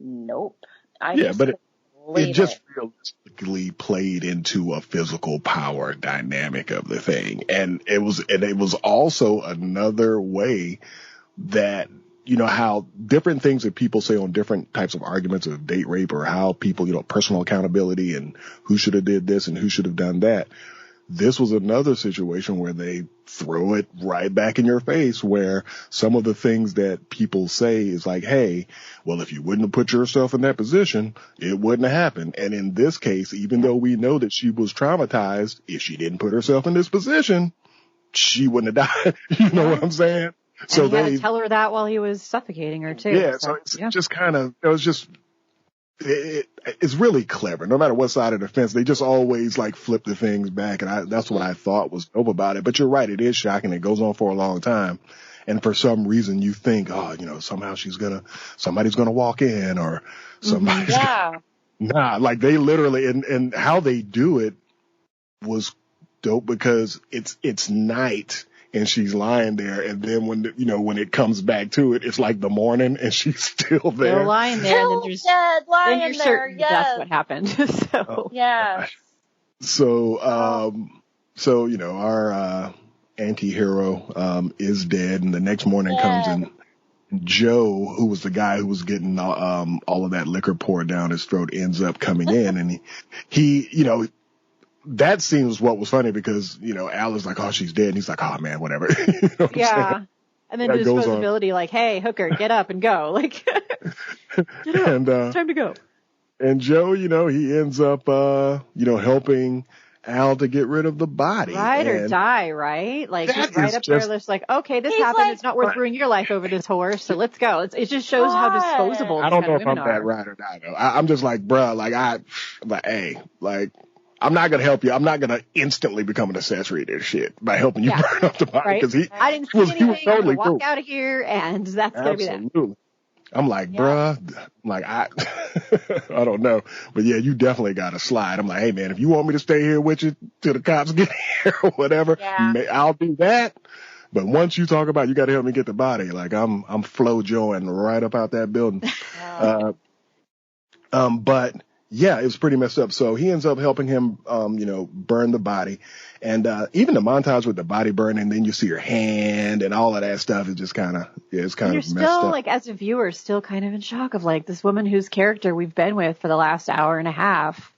Nope. It just realistically played into a physical power dynamic of the thing. And it was also another way that, how different things that people say on different types of arguments of date rape, or how people, personal accountability and who should have did this and who should have done that. This was another situation where they throw it right back in your face, where some of the things that people say is like, hey, well, if you wouldn't have put yourself in that position, it wouldn't have happened. And in this case, even though we know that she was traumatized, if she didn't put herself in this position, she wouldn't have died. You know what I'm saying? So and he had to tell her that while he was suffocating her too. Yeah, so it's just kind of, it was just, it's really clever. No matter what side of the fence, they just always like flip the things back. And that's what I thought was dope about it. But you're right. It is shocking. It goes on for a long time. And for some reason you think, somehow somebody's going to walk in or somebody's nah, like they literally, and how they do it was dope because it's night and she's lying there. And then when it comes back to it, it's like the morning and she's still there. They're lying there. Still and dead, lying then you're there. Certain that's what happened. So, Our anti-hero is dead, and the next morning comes in. Joe, who was the guy who was getting all of that liquor poured down his throat, ends up coming in, and he that seems what was funny because Al is like, oh, she's dead, and he's like, oh man, whatever. And then the disposability, like, hey, hooker, get up and go, like, get up, it's time to go. And Joe, he ends up helping Al to get rid of the body. Right, or die, right? Like, he's right up there, it's like, okay, this happened, like, it's not worth ruining your life over this horse, so let's go. It just shows how disposable I don't know if I'm that right or not, though. I'm just like, bruh, I'm not going to help you. I'm not going to instantly become an accessory to this shit by helping you burn up the body. Because I didn't see anything. I'm going to walk out of here, and that's going to be that. Absolutely. I'm like, bruh, I don't know. But yeah, you definitely got to slide. I'm like, hey man, if you want me to stay here with you till the cops get here or whatever, I'll do that. But once you talk about you got to help me get the body, like I'm Flo Joing right up out that building. But yeah, it was pretty messed up. So he ends up helping him, burn the body. And even the montage with the body burning, then you see her hand and all of that stuff is just kind of, it's kind of messed up. You're still, like, as a viewer, still kind of in shock of, like, this woman whose character we've been with for the last hour and a half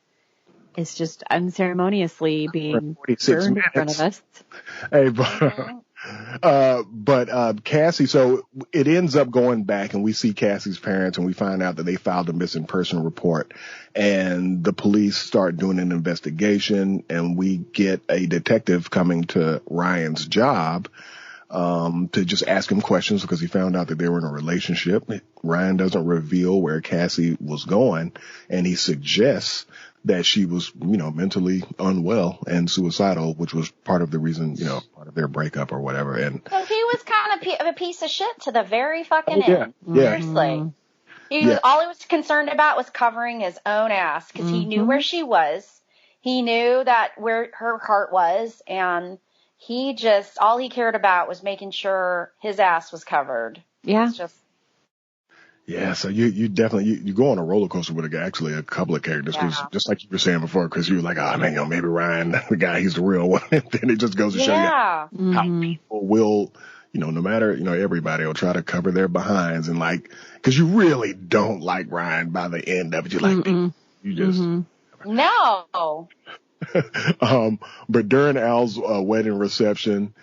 is just unceremoniously being burned in front of us. Hey, but Cassie, so it ends up going back and we see Cassie's parents and we find out that they filed a missing person report and the police start doing an investigation and we get a detective coming to Ryan's job to just ask him questions because he found out that they were in a relationship. Ryan doesn't reveal where Cassie was going and he suggests that she was, mentally unwell and suicidal, which was part of the reason, part of their breakup or whatever. And so he was kind of a piece of shit to the very fucking end. Yeah. Seriously. All he was concerned about was covering his own ass because he knew where she was. He knew that where her heart was. And all he cared about was making sure his ass was covered. Yeah. Yeah, so you definitely, you go on a roller coaster with actually a couple of characters, because just like you were saying before, because you were like, oh man, maybe Ryan, the guy, he's the real one. And then it just goes to show you how people will, no matter, everybody will try to cover their behinds and like, because you really don't like Ryan by the end of it. You're like, you just. No. But during Al's wedding reception,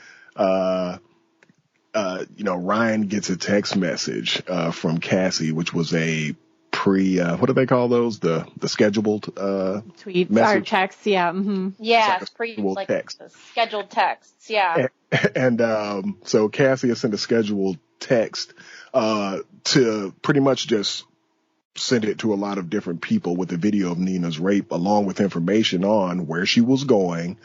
Ryan gets a text message from Cassie, which was a what do they call those? The scheduled tweets message? Or texts, yeah. Yeah, like text. Scheduled texts, yeah. And so Cassie has sent a scheduled text to pretty much just send it to a lot of different people with a video of Nina's rape, along with information on where she was going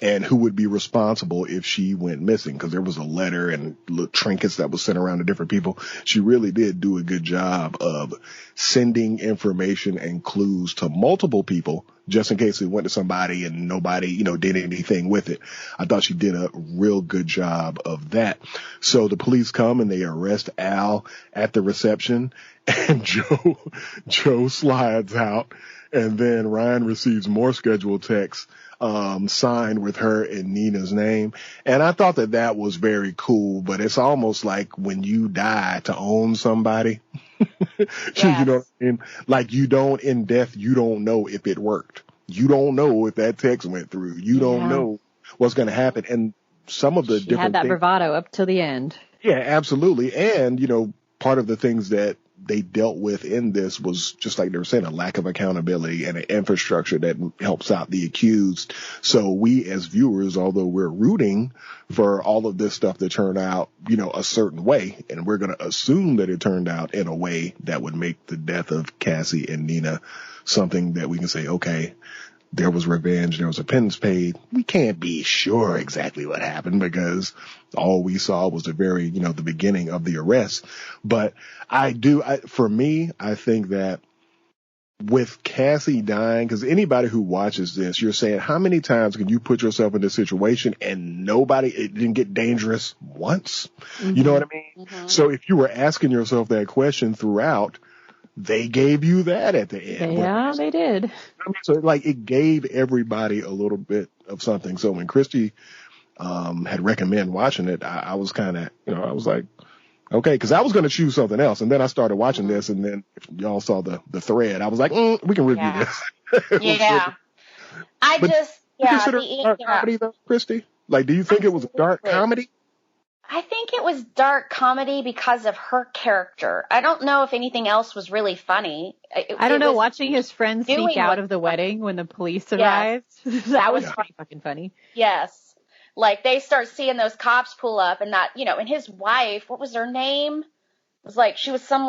and who would be responsible if she went missing, because there was a letter and little trinkets that was sent around to different people. She really did do a good job of sending information and clues to multiple people just in case it went to somebody and nobody, did anything with it. I thought she did a real good job of that. So the police come and they arrest Al at the reception, and Joe slides out, and then Ryan receives more scheduled texts signed with her and Nina's name. And I thought that was very cool, but it's almost like when you die to own somebody, you know what I mean? Like in death, you don't know if it worked. You don't know if that text went through. You don't know what's going to happen. And some of the different had that bravado up till the end. Yeah, absolutely. And, part of the things that they dealt with in this was just like they were saying, a lack of accountability and an infrastructure that helps out the accused. So we as viewers, although we're rooting for all of this stuff to turn out, a certain way, and we're going to assume that it turned out in a way that would make the death of Cassie and Nina something that we can say, okay, there was revenge, there was a penance paid. We can't be sure exactly what happened because all we saw was the beginning of the arrest. But for me, I think that with Cassie dying, because anybody who watches this, you're saying, how many times can you put yourself in this situation and it didn't get dangerous once? Mm-hmm. You know what I mean? Mm-hmm. So if you were asking yourself that question throughout, they gave you that at the end. Yeah, they did. So it gave everybody a little bit of something. So when Christy had recommended watching it, I was kind of, I was like, okay, because I was going to choose something else. And then I started watching this, and then if y'all saw the thread, I was like, we can review this. Yeah. You consider it dark comedy, though, Christy? Do you think it was a dark comedy? I think it was dark comedy because of her character. I don't know if anything else was really funny. I don't know, watching his friends sneak out of the wedding when the police arrived, that was pretty fucking funny. Yes. They start seeing those cops pull up and that, and his wife, what was her name? It was she was some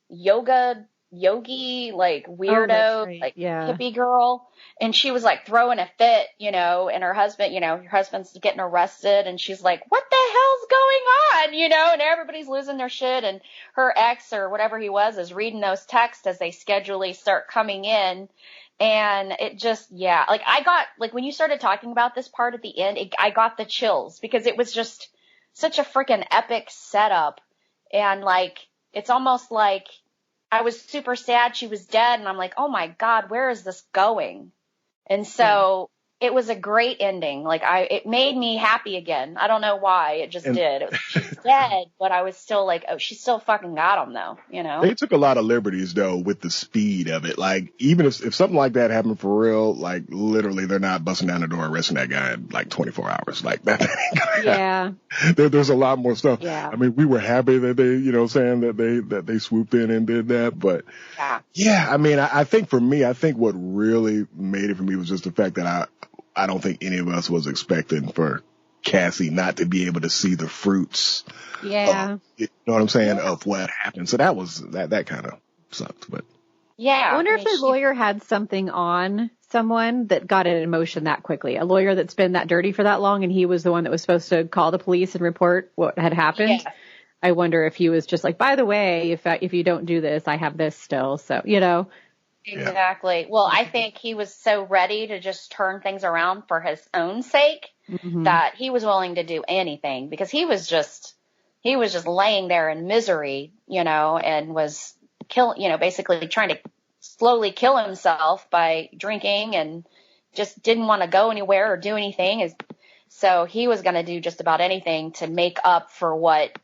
yogi, weirdo, right. hippie girl. And she was throwing a fit, and her husband, her husband's getting arrested and she's like, what the hell's going on? And everybody's losing their shit. And her ex or whatever he was is reading those texts as they schedulally start coming in. And it just, I got, when you started talking about this part at the end, I got the chills because it was just such a freaking epic setup. And it's almost like I was super sad she was dead. And I'm like, oh my God, where is this going? And so it was a great ending. It made me happy again. I don't know why. It just did. She's dead, but I was still oh, she still fucking got him though, They took a lot of liberties though with the speed of it. Even if something like that happened for real, literally they're not busting down the door and arresting that guy in 24 hours. That. Yeah. There's a lot more stuff. Yeah. I mean, we were happy that they, saying that they swooped in and did that, but yeah. I mean, I think for me, what really made it for me was just the fact that I don't think any of us was expecting for Cassie not to be able to see the fruits. Yeah. You know what I'm saying? Of what happened. So that kind of sucked, but. Yeah. I wonder if the lawyer had something on someone that got it in motion that quickly. A lawyer that's been that dirty for that long and he was the one that was supposed to call the police and report what had happened. Yeah. I wonder if he was just by the way, if you don't do this, I have this still. So, Exactly. Yeah. Well, I think he was so ready to just turn things around for his own sake that he was willing to do anything because he was just laying there in misery, and was basically trying to slowly kill himself by drinking and just didn't want to go anywhere or do anything. So he was going to do just about anything to make up for what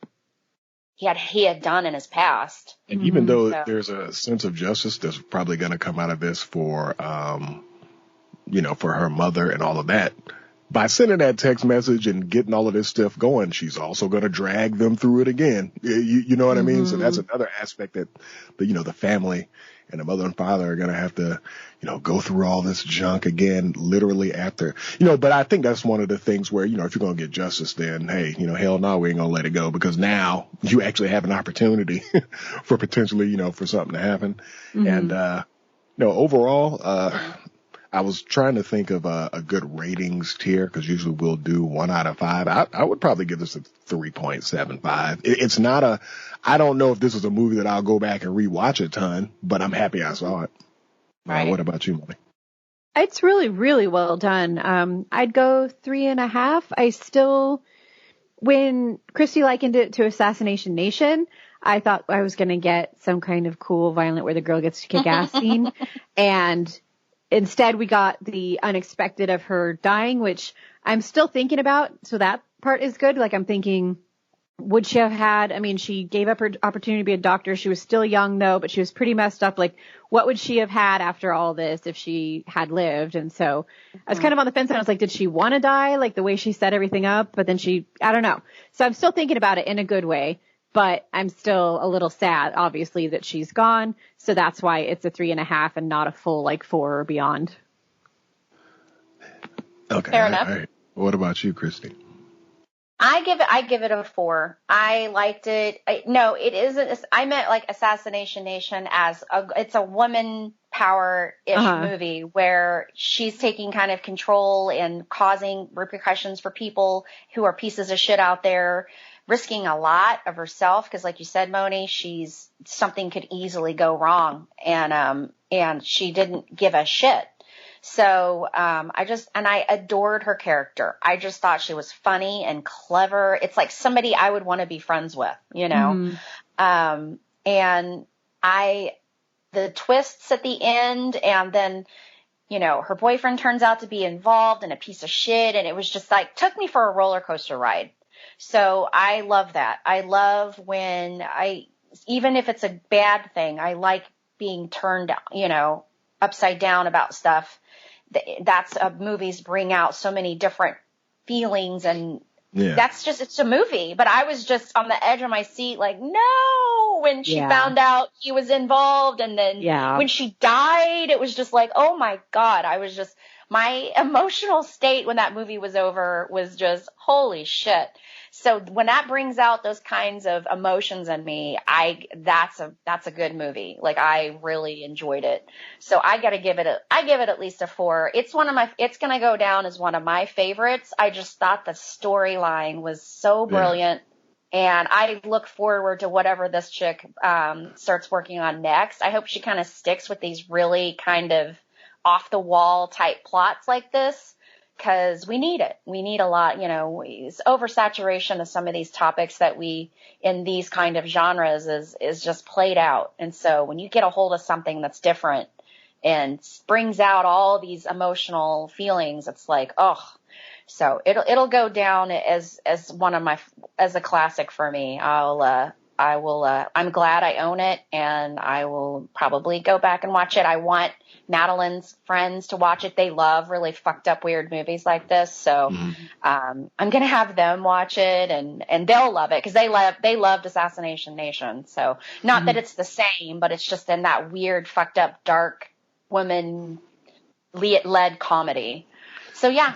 he had done in his past. And even though there's a sense of justice that's probably going to come out of this for, for her mother and all of that, by sending that text message and getting all of this stuff going, she's also going to drag them through it again. You know what I mean? So that's another aspect that the family and the mother and father are going to have to, go through all this junk again, literally after, but I think that's one of the things where, if you're going to get justice, then, hey, hell no, we ain't going to let it go because now you actually have an opportunity for potentially, for something to happen. And, overall, I was trying to think of a good ratings tier because usually we'll do 1 out of 5. I would probably give this a 3.75. It's not I don't know if this is a movie that I'll go back and rewatch a ton, but I'm happy I saw it. Right. What about you, Molly? It's really, really well done. I'd go 3.5. When Christy likened it to Assassination Nation, I thought I was going to get some kind of cool, violent, where the girl gets to kick ass scene. And instead we got the unexpected of her dying, which I'm still thinking about. So that part is good. I'm thinking, would she have had, she gave up her opportunity to be a doctor. She was still young though, but she was pretty messed up. What would she have had after all this if she had lived? And so I was kind of on the fence and I was like, did she want to die? The way she set everything up, but then I don't know. So I'm still thinking about it in a good way, but I'm still a little sad, obviously, that she's gone. So that's why it's a 3.5 and not a full, like, 4 or beyond. Okay. Fair enough. All right. What about you, Christy? I give it a 4. I liked it. No, it isn't. I meant like Assassination Nation it's a woman power-ish movie where she's taking kind of control and causing repercussions for people who are pieces of shit out there, risking a lot of herself. Because like you said, Moni, something could easily go wrong, and she didn't give a shit. So, I adored her character. I just thought she was funny and clever. It's like somebody I would want to be friends with, you know? And the twists at the end, and then, you know, her boyfriend turns out to be involved in a piece of shit. And it was just like, took me for a roller coaster ride. So I love that. I love when even if it's a bad thing, I like being turned, you know, upside down about stuff. That's movies bring out so many different feelings, and it's a movie. But I was just on the edge of my seat, like, no, when she found out he was involved, and then when she died, it was just like, oh my God, my emotional state when that movie was over was just, holy shit. So when that brings out those kinds of emotions in me, that's a good movie. Like, I really enjoyed it. So I give it at least a 4. It's going to go down as one of my favorites. I just thought the storyline was so brilliant. And I look forward to whatever this chick, starts working on next. I hope she kind of sticks with these really kind of off the wall type plots like this. Because we need it. We need a lot, you know, oversaturation of some of these topics that in these kind of genres is just played out. And so when you get a hold of something that's different and brings out all these emotional feelings, it's like, oh, so it'll go down as a classic for me. I'm glad I own it, and I will probably go back and watch it. I want Madeline's friends to watch it. They love really fucked up weird movies like this. So, I'm going to have them watch it, and they'll love it because they loved Assassination Nation. So not that it's the same, but it's just in that weird, fucked up, dark woman led comedy. So yeah.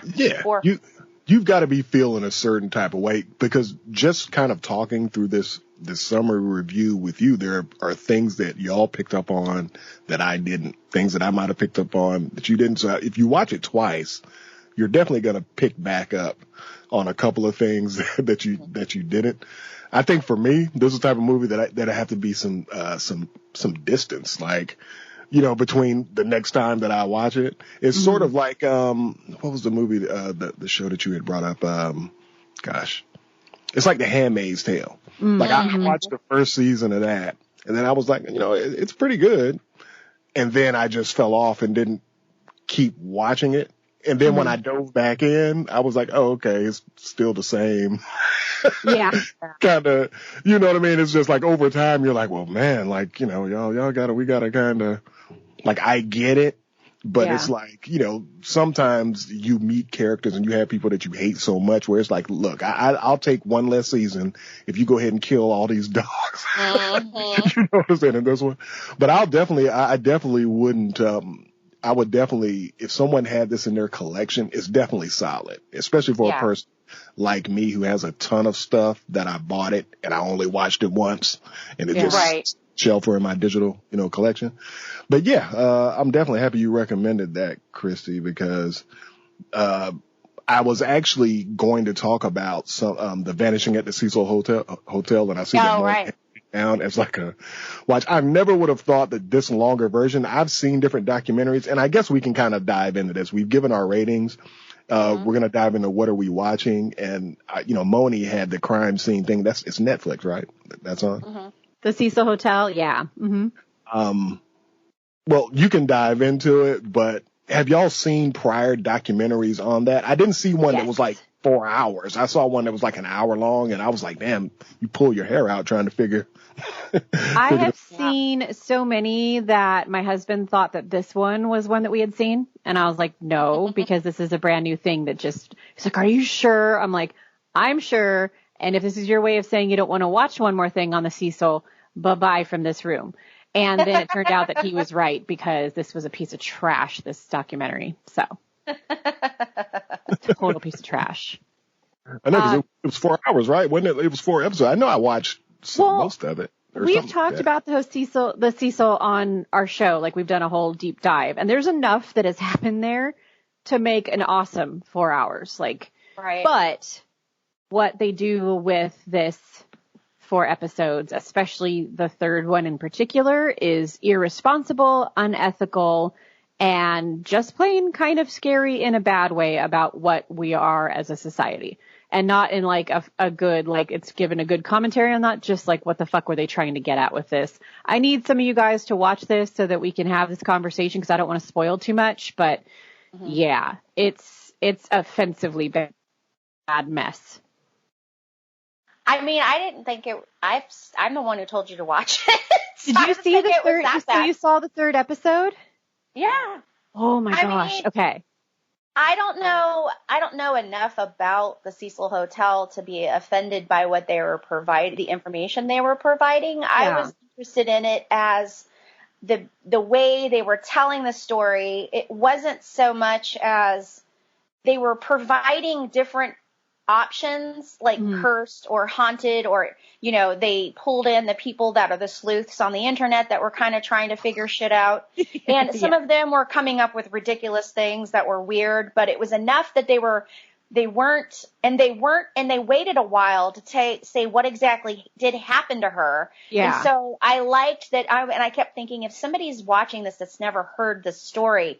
You've got to be feeling a certain type of way, because just kind of talking through this summary review with you, there are things that y'all picked up on that I didn't, things that I might have picked up on that you didn't. So if you watch it twice, you're definitely going to pick back up on a couple of things that you didn't. I think for me, this is the type of movie that I have to be some distance, like, you know, between the next time that I watch it. It's sort of like, what was the movie, the show that you had brought up? It's like The Handmaid's Tale. Like, I watched the first season of that, and then I was like, you know, it's pretty good. And then I just fell off and didn't keep watching it. And then when I dove back in, I was like, oh, okay, it's still the same. Yeah. Kind of, you know what I mean? It's just like over time, you're like, well, man, like, you know, we gotta kind of, like, I get it. But it's like, you know, sometimes you meet characters and you have people that you hate so much where it's like, look, I'll take one less season if you go ahead and kill all these dogs. You know what I'm saying in this one? But I definitely wouldn't, I would definitely, if someone had this in their collection, it's definitely solid, especially for a person like me who has a ton of stuff that I bought it and I only watched it once and it just shelter in my digital, you know, collection. But I'm definitely happy you recommended that, Christy, because I was actually going to talk about some the Vanishing at the Cecil Hotel, and I see that down as like a watch. I never would have thought that this longer version. I've seen different documentaries, and I guess we can kind of dive into this. We've given our ratings. We're gonna dive into what are we watching, and you know, Moni had the crime scene thing. It's Netflix, right? That's on. The Cecil Hotel, yeah. Well, you can dive into it, but have y'all seen prior documentaries on that? I didn't see one that was like 4 hours. I saw one that was like an hour long, and I was like, damn, you pull your hair out trying to figure. I have seen so many that my husband thought that this one was one that we had seen. And I was like, no, because this is a brand new thing that he's like, are you sure? I'm like, I'm sure. And if this is your way of saying you don't want to watch one more thing on the Cecil, bye-bye from this room. And then it turned out that he was right because this was a piece of trash, this documentary. So, total piece of trash. I know, because it was 4 hours, right? Wasn't it? It was 4 episodes. I know I watched most of it. We've talked about the Cecil on our show. Like, we've done a whole deep dive. And there's enough that has happened there to make an awesome 4 hours. Like, right. But what they do with this 4 episodes, especially the third one in particular, is irresponsible, unethical, and just plain kind of scary in a bad way about what we are as a society. And not in like a good, like it's given a good commentary on that, just like what the fuck were they trying to get at with this. I need some of you guys to watch this so that we can have this conversation because I don't want to spoil too much. But yeah, it's offensively bad mess. I mean, I didn't think it. I'm the one who told you to watch it. Did you see the third? You saw the third episode? Yeah. Oh my gosh. Mean, okay. I don't know enough about the Cecil Hotel to be offended by what they were the information they were providing. Yeah. I was interested in it as the way they were telling the story. It wasn't so much as they were providing different options, like cursed or haunted, or, you know, they pulled in the people that are the sleuths on the internet that were kind of trying to figure shit out. And some of them were coming up with ridiculous things that were weird, but it was enough that they waited a while to say what exactly did happen to her. Yeah. And so I liked that. I kept thinking, if somebody's watching this that's never heard the story,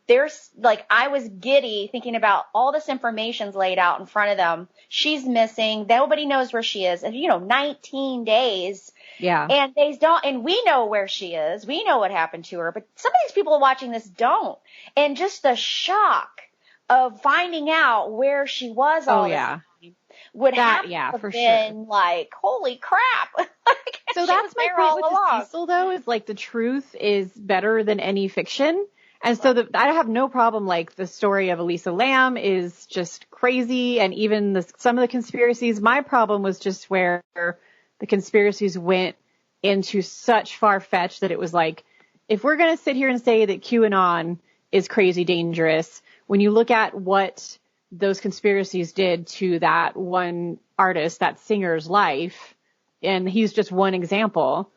I was giddy thinking about all this information's laid out in front of them. She's missing. Nobody knows where she is. And, 19 days. Yeah. And and we know where she is. We know what happened to her, but some of these people watching this don't. And just the shock of finding out where she was all this time would have been like, holy crap. So that's my point with the Cecil, though, is like the truth is better than any fiction. And so I have no problem, like, the story of Elisa Lam is just crazy, and even some of the conspiracies. My problem was just where the conspiracies went into such far-fetched that it was like, if we're going to sit here and say that QAnon is crazy dangerous, when you look at what those conspiracies did to that one artist, that singer's life, and he's just one example,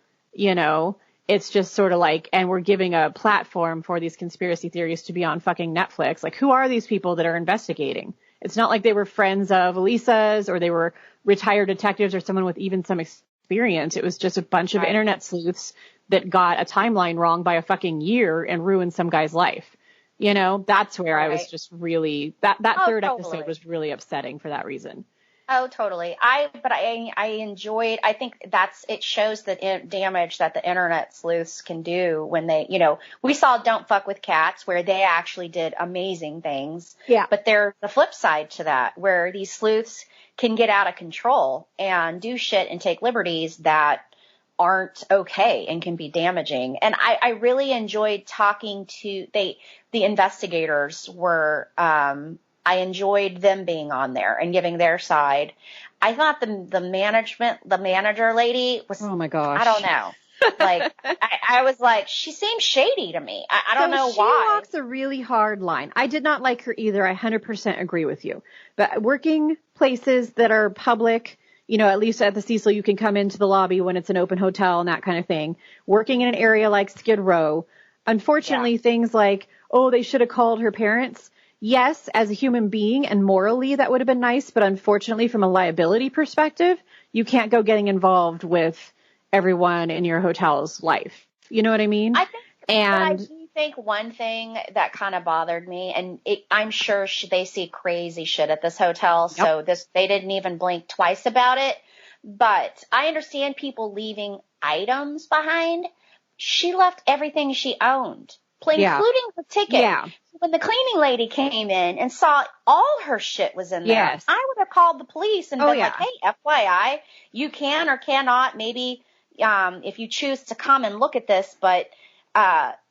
it's just sort of like, and we're giving a platform for these conspiracy theories to be on fucking Netflix. Like, who are these people that are investigating? It's not like they were friends of Elisa's or they were retired detectives or someone with even some experience. It was just a bunch of internet sleuths that got a timeline wrong by a fucking year and ruined some guy's life. That's where I was just really, that third episode was really upsetting for that reason. Oh, totally. I enjoyed, I think it shows the damage that the internet sleuths can do when they, we saw Don't Fuck with Cats where they actually did amazing things. Yeah. But there's the flip side to that where these sleuths can get out of control and do shit and take liberties that aren't okay and can be damaging. And I really enjoyed talking to, the investigators were, I enjoyed them being on there and giving their side. I thought the manager lady was, oh my gosh, I don't know. Like, I was like, she seems shady to me. I don't know why. She walks a really hard line. I did not like her either. I 100% agree with you. But working places that are public, at least at the Cecil, you can come into the lobby when it's an open hotel and that kind of thing. Working in an area like Skid Row, unfortunately, things like, oh, they should have called her parents. Yes, as a human being and morally, that would have been nice. But unfortunately, from a liability perspective, you can't go getting involved with everyone in your hotel's life. You know what I mean? I do think one thing that kind of bothered me, and I'm sure they see crazy shit at this hotel. So they didn't even blink twice about it. But I understand people leaving items behind. She left everything she owned, including the ticket. Yeah. When the cleaning lady came in and saw all her shit was in there, I would have called the police and been like, hey, FYI, you can or cannot maybe if you choose to come and look at this, but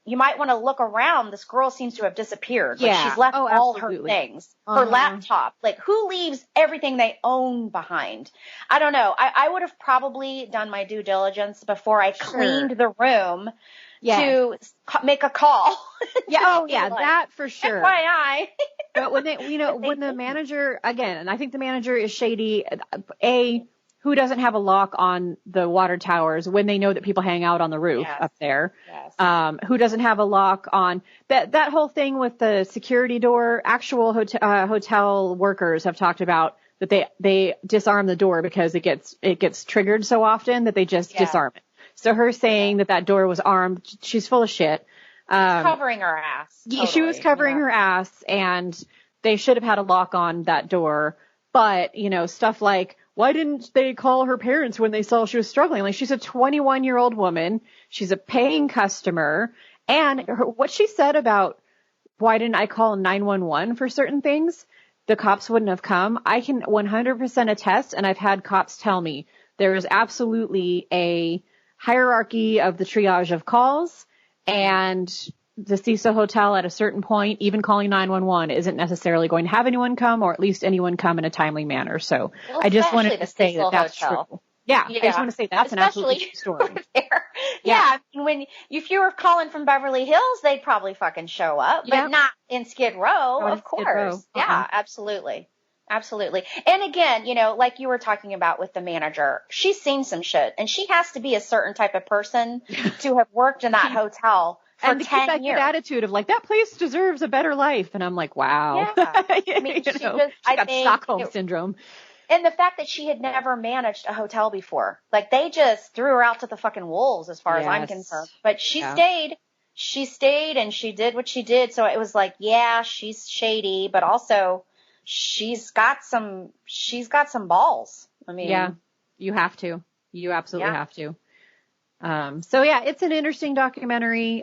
you might want to look around. This girl seems to have disappeared. Yeah. Like she's left all her Absolutely. things, her laptop. Like who leaves everything they own behind? I don't know. I would have probably done my due diligence before I cleaned the room to make a call. Yeah. Oh yeah. Like, that for sure. FYI. But when they, when the manager, again, and I think the manager is shady, who doesn't have a lock on the water towers when they know that people hang out on the roof up there? Yes. Who doesn't have a lock on that whole thing with the security door? Actual hotel workers have talked about that they disarm the door because it gets triggered so often that they just disarm it. So her saying that door was armed, she's full of shit. Covering her ass. Totally. She was covering her ass, and they should have had a lock on that door. But, stuff like, why didn't they call her parents when they saw she was struggling? Like, she's a 21-year-old woman. She's a paying customer. And what she said about why didn't I call 911 for certain things, the cops wouldn't have come. I can 100% attest, and I've had cops tell me there is absolutely a hierarchy of the triage of calls, and the Cecil Hotel at a certain point, even calling 911 isn't necessarily going to have anyone come, or at least anyone come in a timely manner. So I just wanted to say that that's true. Yeah, I just want to say that's an absolutely true story. Yeah, I mean, if you were calling from Beverly Hills, they'd probably fucking show up, but not in Skid Row, of course. Yeah, absolutely. Absolutely. And again, like you were talking about with the manager, she's seen some shit, and she has to be a certain type of person to have worked in that hotel for 10 years. And that good attitude of like, that place deserves a better life. And I'm like, wow. Yeah. I mean, she got Stockholm syndrome. And the fact that she had never managed a hotel before, like they just threw her out to the fucking wolves as far as I'm concerned. But she stayed and she did what she did. So it was like, yeah, she's shady, but also she's got some balls. I mean, yeah, you have to. You absolutely have to. So yeah, it's an interesting documentary.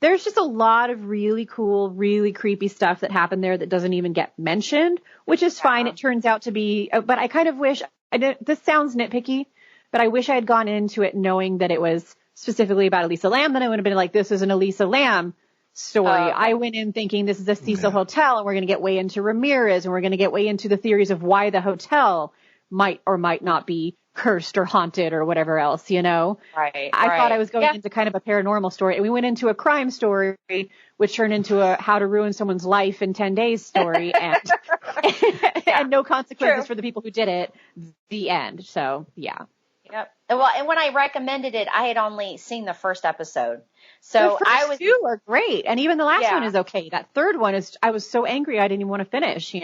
There's just a lot of really cool, really creepy stuff that happened there that doesn't even get mentioned, which is fine. It turns out to be, but I kind of wish, this sounds nitpicky, but I wish I had gone into it knowing that it was specifically about Elisa Lam. Then I would have been like, this is an Elisa Lam story. I went in thinking this is a Cecil Hotel, and we're going to get way into Ramirez, and we're going to get way into the theories of why the hotel might or might not be cursed or haunted or whatever else, Right. I thought I was going into kind of a paranormal story, and we went into a crime story, which turned into a how to ruin someone's life in 10 days story, and and no consequences for the people who did it. The end. So yeah. Yep. Well, and when I recommended it, I had only seen the first episode. So the first two are great, and even the last one is okay. That third one I was so angry I didn't even want to finish. I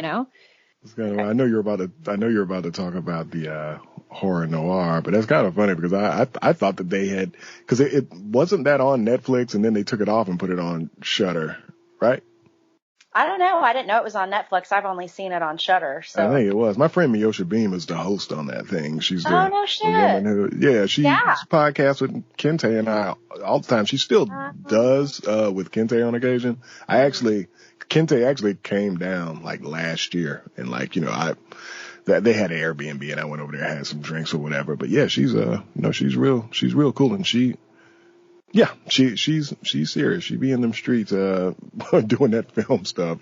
know you're about to talk about the horror noir, but that's kind of funny because I thought that they had, because it wasn't that on Netflix, and then they took it off and put it on Shudder, right? I don't know. I didn't know it was on Netflix. I've only seen it on Shudder. So I think it was. My friend Miyosha Beam is the host on that thing. She's the no shit. woman who, she podcasts with Kente and I all the time. She still does with Kente on occasion. Kente actually came down like last year, and they had an Airbnb, and I went over there, had some drinks or whatever. But yeah, she's real cool, and she's serious. She be in them streets doing that film stuff,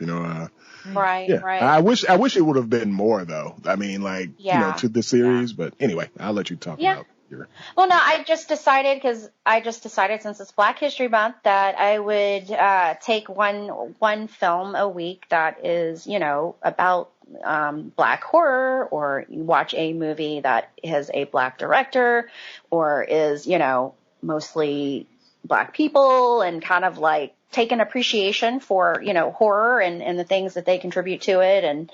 Right. I wish it would have been more though. I mean, to the series, but anyway, I'll let you talk about your. Well, no, I just decided since it's Black History Month that I would take one film a week that is, about Black horror, or you watch a movie that has a Black director, or is, mostly Black people, and kind of like take an appreciation for, horror and the things that they contribute to it. And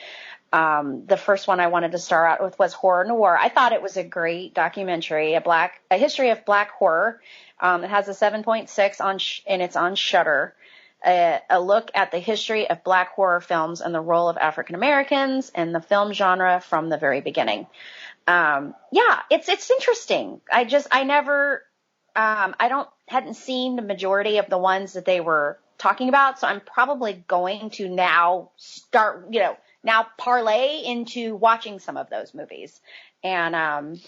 the first one I wanted to start out with was Horror Noir. I thought it was a great documentary, a history of Black horror. It has a 7.6 and it's on Shudder. A look at the history of Black horror films and the role of African Americans in the film genre from the very beginning. It's interesting. Hadn't seen the majority of the ones that they were talking about, so I'm probably going to now parlay into watching some of those movies. and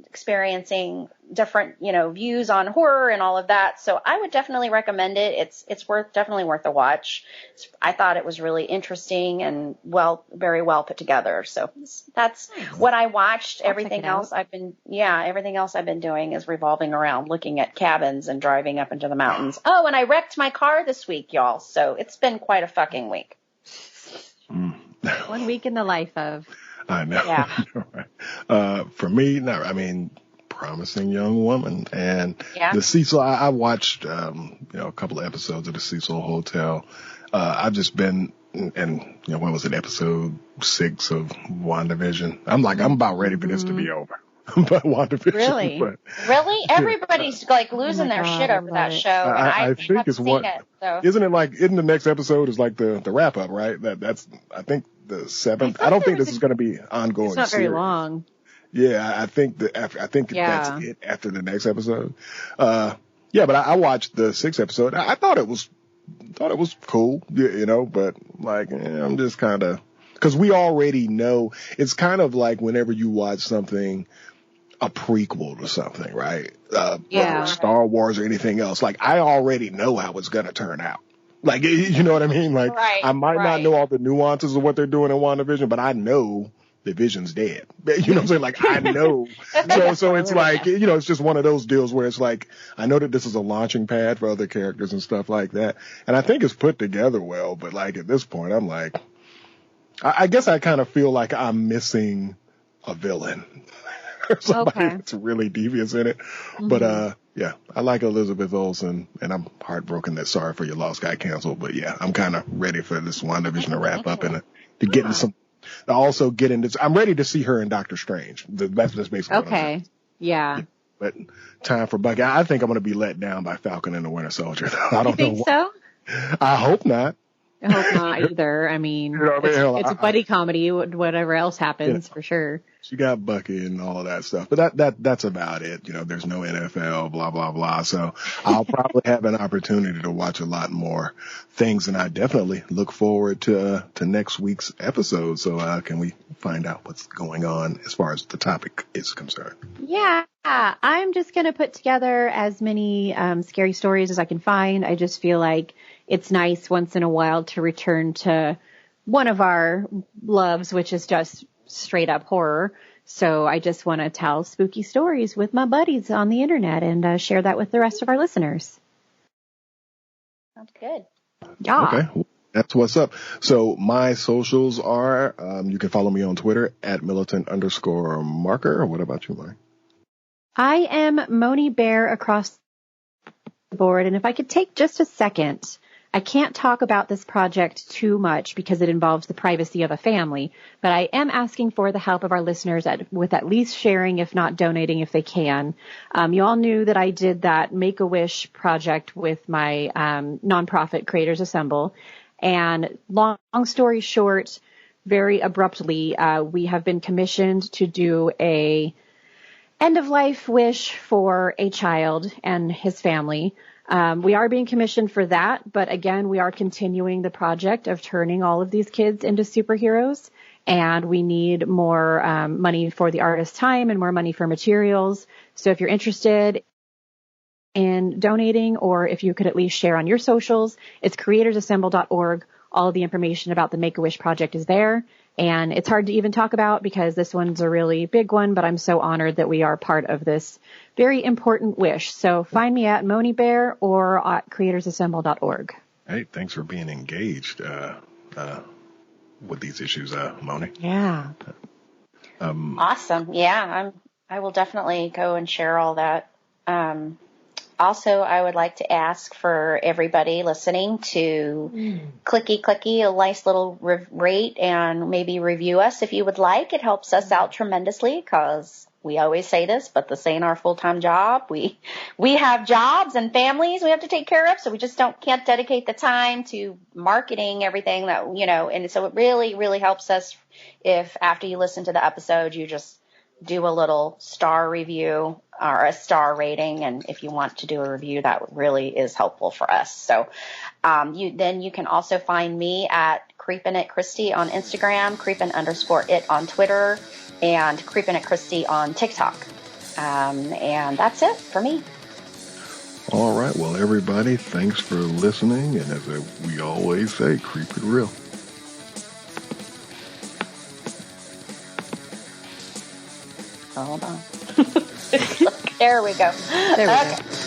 experiencing different, views on horror and all of that. So I would definitely recommend it. It's definitely worth a watch. I thought it was really interesting and very well put together. So that's what I watched. Everything else I've been doing is revolving around looking at cabins and driving up into the mountains. Oh, and I wrecked my car this week, y'all. So it's been quite a fucking week. 1 week in the life of. I know. Yeah. For me, Promising Young Woman, and Yeah. the Cecil. I watched, a couple of episodes of the Cecil Hotel. I've just been, and when was it? Episode 6 of WandaVision. I'm about ready for this to be over. But WandaVision. Really? But, really? Everybody's like losing their God, shit over that show. And I think it's one. Isn't the next episode is like the wrap up, right? That's I think the 7th. I don't think this is going to be ongoing. It's not very long. Yeah, I think that's it after the next episode. But I watched the 6th episode. I thought it was cool, but I'm just kind of, because we already know. It's kind of like whenever you watch something, a prequel to something, right? Whether it's Star Wars or anything else. Like, I already know how it's going to turn out. Like, you know what I mean? Like, I might not know all the nuances of what they're doing in WandaVision, but I know the Vision's dead. You know what I'm saying? Like, I know. So it's like, it's just one of those deals where it's like, I know that this is a launching pad for other characters and stuff like that. And I think it's put together well, but like, at this point, I'm like, I guess I kind of feel like I'm missing a villain. Somebody that's really devious in it. Mm-hmm. But, I like Elizabeth Olsen, and I'm heartbroken that Sorry for Your Loss got canceled. But I'm kind of ready for this WandaVision to wrap up and to get into some, to also get into, I'm ready to see her in Doctor Strange. That's basically what I'm saying. Yeah. But time for Bucky. I think I'm going to be let down by Falcon and the Winter Soldier. I don't know. You think so? I hope not. I hope not either. I mean, it's a buddy comedy, whatever else happens, for sure. She got Bucky and all of that stuff, but that's about it. There's no NFL, blah, blah, blah. So I'll probably have an opportunity to watch a lot more things, and I definitely look forward to next week's episode. So can we find out what's going on as far as the topic is concerned? Yeah, I'm just going to put together as many scary stories as I can find. I just feel like it's nice once in a while to return to one of our loves, which is just straight up horror. So I just want to tell spooky stories with my buddies on the internet and share that with the rest of our listeners. Sounds good. Yeah. Okay. That's what's up. So my socials are, you can follow me on Twitter at militant_marker. What about you, Mike? I am Moni Bear across the board. And if I could take just a second, I can't talk about this project too much because it involves the privacy of a family, but I am asking for the help of our listeners with at least sharing, if not donating, if they can. You all knew that I did that Make-A-Wish project with my nonprofit Creators Assemble. And long story short, very abruptly, we have been commissioned to do a end-of-life wish for a child and his family. We are being commissioned for that, but again, we are continuing the project of turning all of these kids into superheroes, and we need more money for the artist's time and more money for materials. So if you're interested in donating, or if you could at least share on your socials, it's creatorsassemble.org. All of the information about the Make-A-Wish project is there. And it's hard to even talk about because this one's a really big one, but I'm so honored that we are part of this very important wish. So find me at Moni Bear or at creatorsassemble.org. Hey, thanks for being engaged with these issues, Moni. Yeah. Awesome. Yeah, I will definitely go and share all that. Also, I would like to ask for everybody listening to clicky a nice little rate and maybe review us if you would like. It helps us out tremendously because we always say this, but this ain't our full-time job. We have jobs and families we have to take care of, so we just can't dedicate the time to marketing everything that, and so it really, really helps us if after you listen to the episode, you just do a little star review or a star rating. And if you want to do a review, that really is helpful for us. So, you can also find me at Creepin' It Christy on Instagram, Creepin'_it on Twitter. and Creepin' at Christie on TikTok. And that's it for me. All right. Well, everybody, thanks for listening. And as we always say, keep it real. Hold on. There we go. There we go.